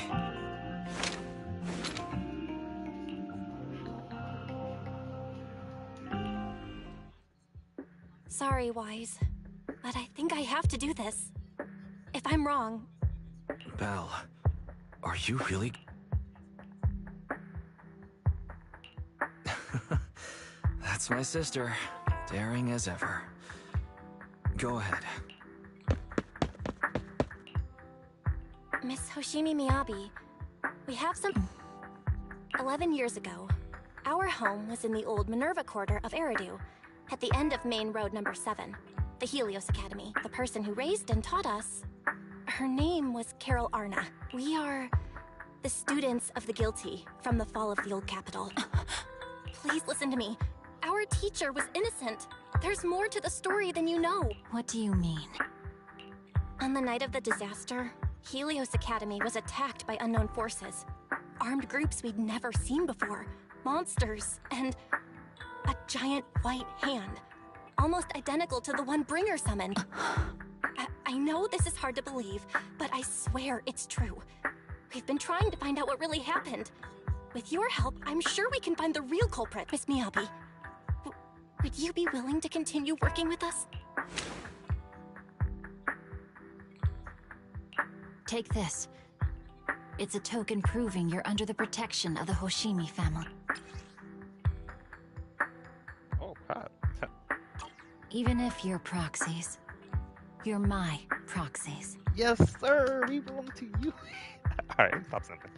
Sorry, Wise, but I think I have to do this. If I'm wrong... Belle, are you really... That's my sister, daring as ever. Go ahead. Miss Hoshimi Miyabi, we have some... 11 years ago, our home was in the old Minerva Quarter of Eridu, at the end of Main Road number 7, the Helios Academy. The person who raised and taught us, her name was Carol Arna. We are the students of the guilty from the fall of the old capital. Please listen to me. Our teacher was innocent. There's more to the story than you know. What do you mean? On the night of the disaster, Helios Academy was attacked by unknown forces. Armed groups we'd never seen before. Monsters, and a giant white hand. Almost identical to the one Bringer summoned. I know this is hard to believe, but I swear it's true. We've been trying to find out what really happened. With your help, I'm sure we can find the real culprit, Miss Miyabi. Would you be willing to continue working with us? Take this. It's a token proving you're under the protection of the Hoshimi family. Oh, God. Even if you're proxies, you're my proxies. Yes, sir. We belong to you. All right, stop something.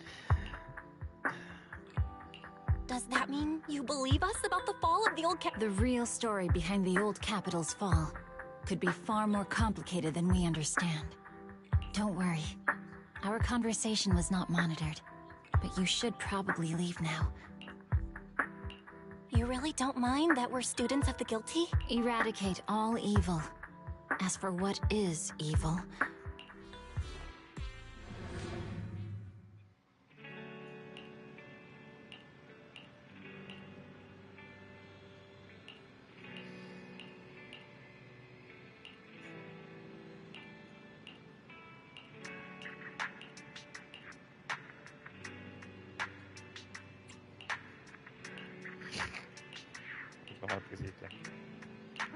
Does that mean you believe us about the fall of the old The real story behind the old capital's fall could be far more complicated than we understand. Don't worry. Our conversation was not monitored, but you should probably leave now. You really don't mind that we're students of the guilty? Eradicate all evil. As for what is evil,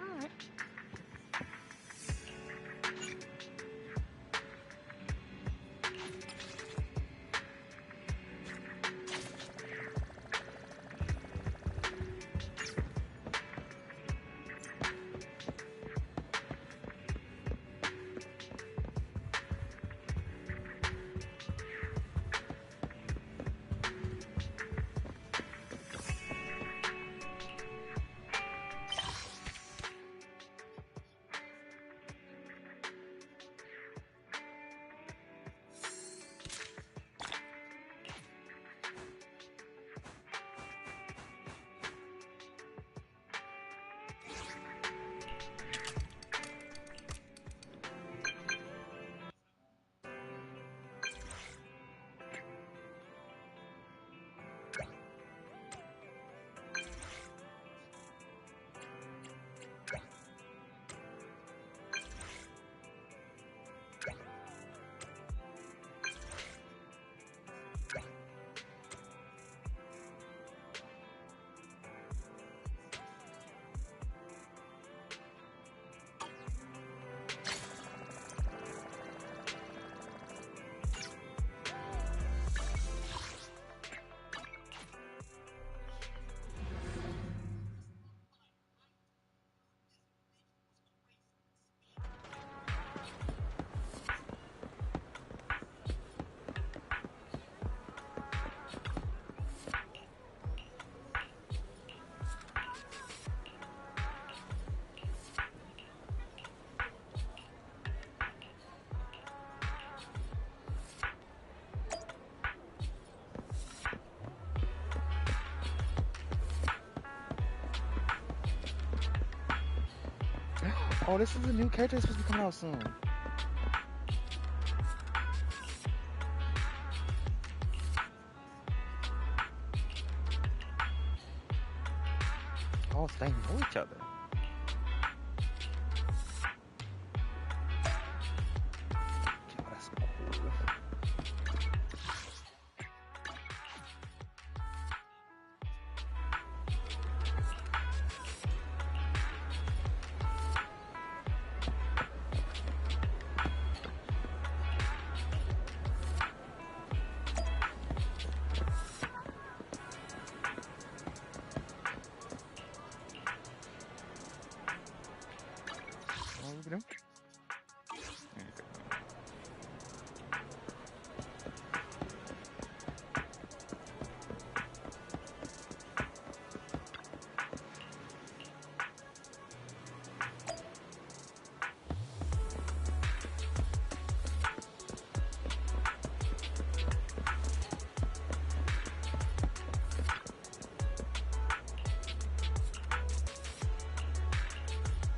Alright. Oh, this is a new character that's supposed to be coming out soon. Oh, so they know each other. Oh, that's cool.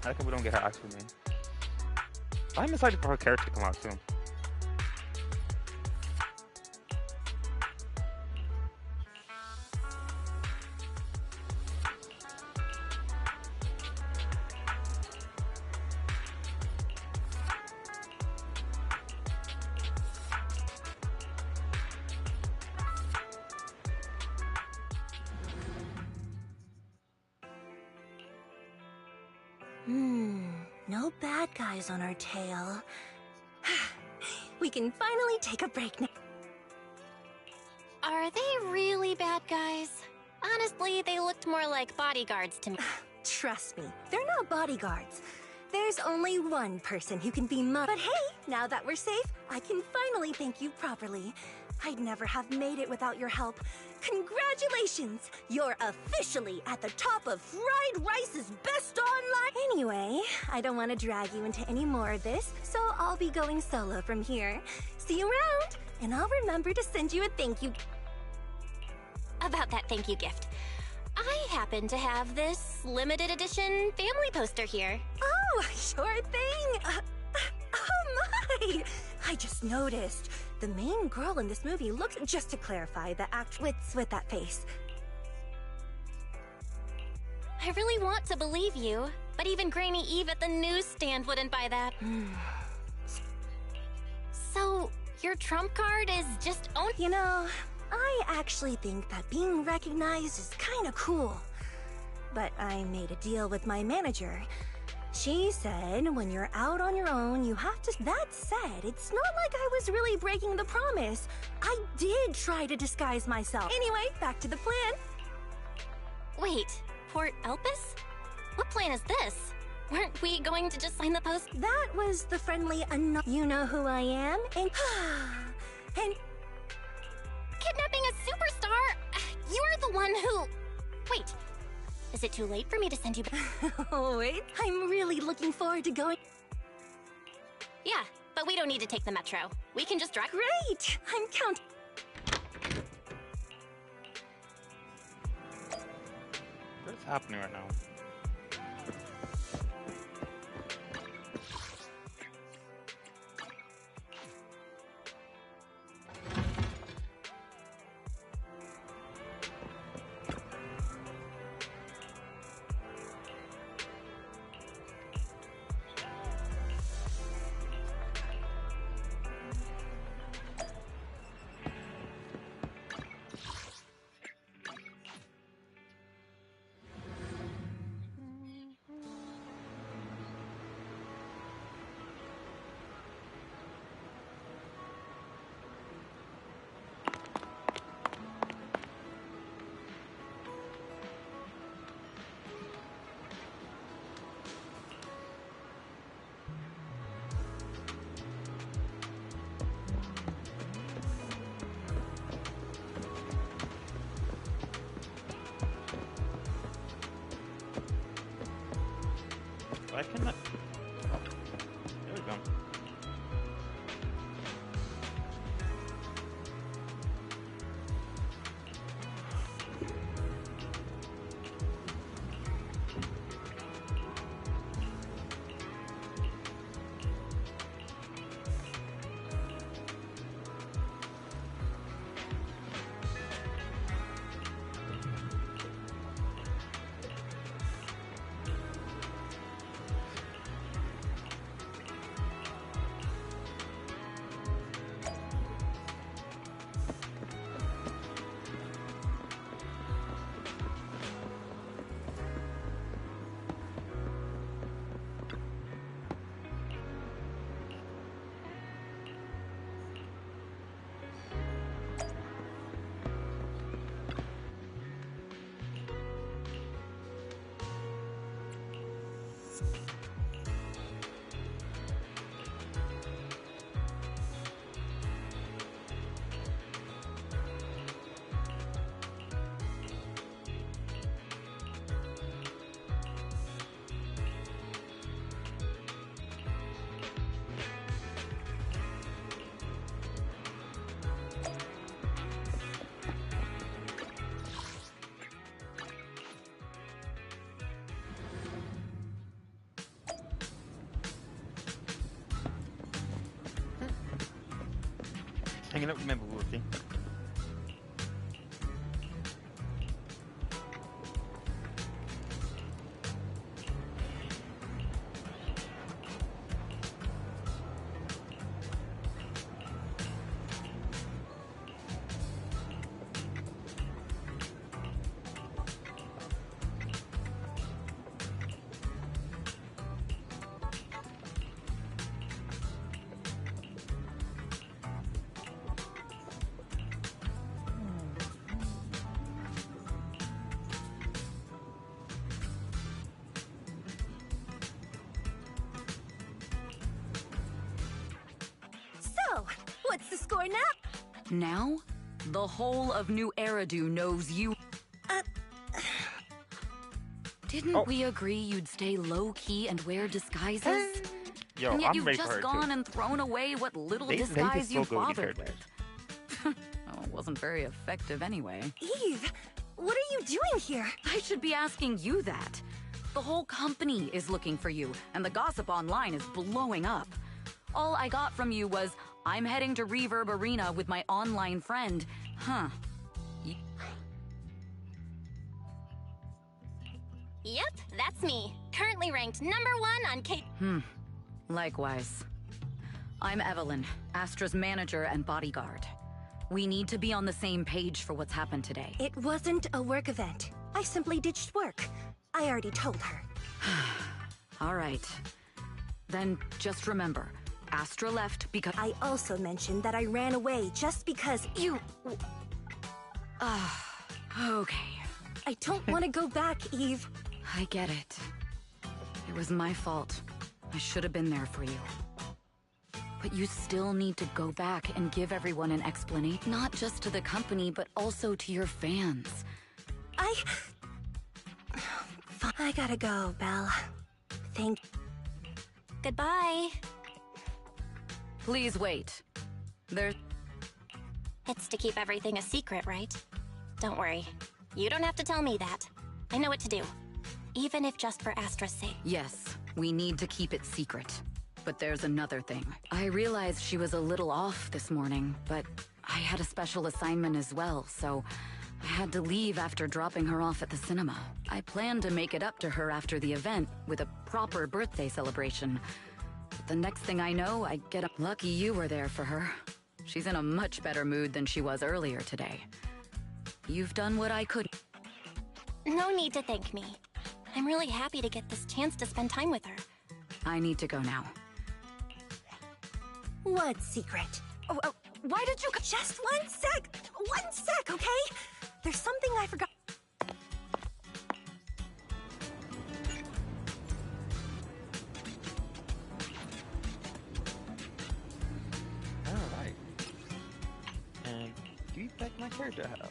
I think we don't get her actual name. I'm excited for her character to come out too. No bad guys on our tail. We can finally take a break now. Are they really bad guys? Honestly, they looked more like bodyguards to me. Trust me, they're not bodyguards. There's only one person who can be But hey, now that we're safe, I can finally thank you properly. I'd never have made it without your help. Congratulations! You're officially at the top of Fried Rice's best online. Anyway, I don't want to drag you into any more of this, so I'll be going solo from here. See you around, and I'll remember to send you a thank you. About that thank you gift. I happen to have this limited edition family poster here. Oh, sure thing. Oh my! I just noticed. The main girl in this movie looks, just to clarify, the act with that face. I really want to believe you, but even Granny Eve at the newsstand wouldn't buy that. So, your trump card is just own. You know, I actually think that being recognized is kind of cool. But I made a deal with my manager. She said when you're out on your own, you have to... That said, it's not like I was really breaking the promise. I did try to disguise myself. Anyway, back to the plan. Wait, Port Elpis? What plan is this? Weren't we going to just sign the post? That was the friendly you know who I am, and... and... Kidnapping a superstar? You're the one who... Wait, is it too late for me to send you back? Oh, wait, I'm really looking forward to going... Yeah, but we don't need to take the metro. We can just drive... Great! I'm counting... What's happening right now? I cannot... There we go. Hanging out with my booty. What's the score now? Now, the whole of New Eridu knows you. Didn't we agree you'd stay low-key and wear disguises? Yo, and yet I'm you've ready for just her gone too. and thrown away what little They disguise still you go with bothered her. with. Oh, it wasn't very effective anyway. Eve, What are you doing here? I should be asking you that. The whole company is looking for you, and the gossip online is blowing up. All I got from you was, I'm heading to Reverb Arena with my online friend. Huh. Yep, that's me. Currently ranked #1 on K. Likewise. I'm Evelyn, Astra's manager and bodyguard. We need to be on the same page for what's happened today. It wasn't a work event. I simply ditched work. I already told her. All right. Then just remember, Astra left because... I also mentioned that I ran away just because you... Okay. I don't want to go back, Eve. I get it. It was my fault. I should have been there for you. But you still need to go back and give everyone an explanation. Not just to the company, but also to your fans. I gotta go, Belle. Goodbye. Please wait. It's to keep everything a secret, right? Don't worry. You don't have to tell me that. I know what to do. Even if just for Astra's sake. Yes, we need to keep it secret. But there's another thing. I realized she was a little off this morning, but I had a special assignment as well, so I had to leave after dropping her off at the cinema. I planned to make it up to her after the event with a proper birthday celebration. But the next thing I know, I get up. Lucky you were there for her. She's in a much better mood than she was earlier today. You've done what I could. No need to thank me. I'm really happy to get this chance to spend time with her. I need to go now. What secret? Why did you... Just 1 sec! 1 sec, okay? There's something I forgot. Alright. And give back my character house.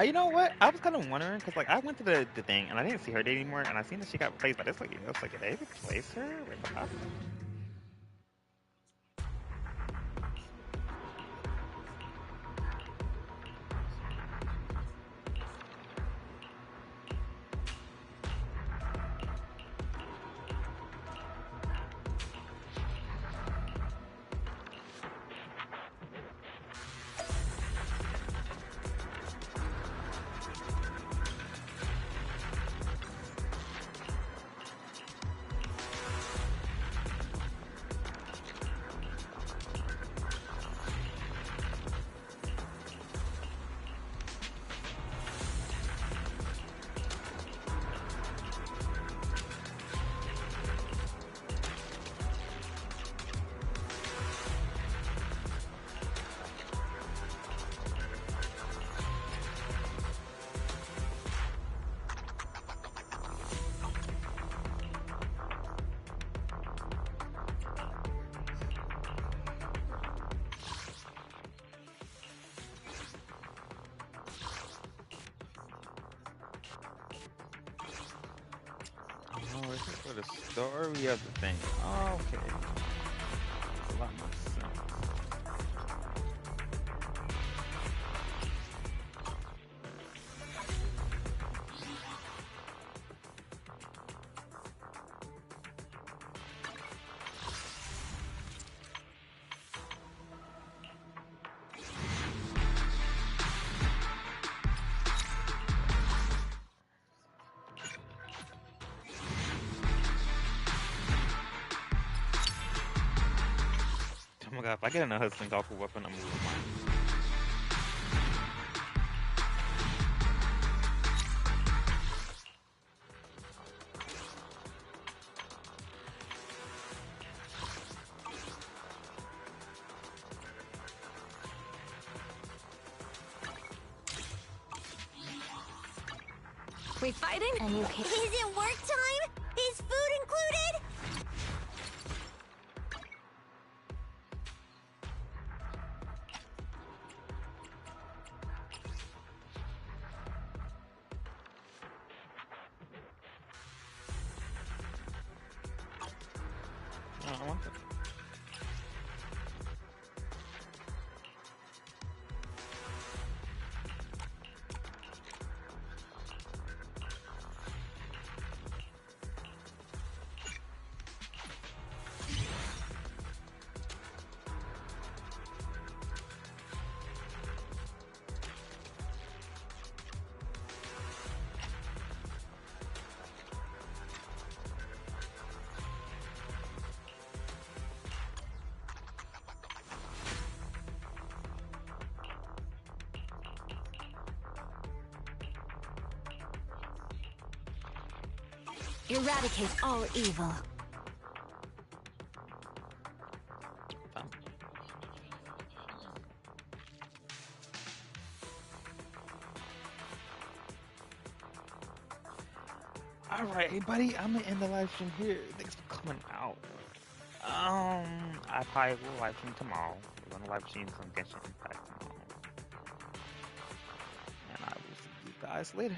You know what? I was kind of wondering because, like, I went to the thing and I didn't see her date anymore, and I seen that she got replaced by this lady. I was like, did they replace her? Wait, what happened? Oh, is this for the story of the thing? Oh, okay. It's a lot more sense. If I get another Sengoku weapon, I'm losing mine. We fighting? And you can... Is it work time? Is food included? I want that. Eradicate all evil. Alright, hey buddy, I'm gonna end the live stream here. Thanks for coming out. I probably will live stream tomorrow. We're gonna live stream some Genshin Impact tomorrow. And I will see you guys later.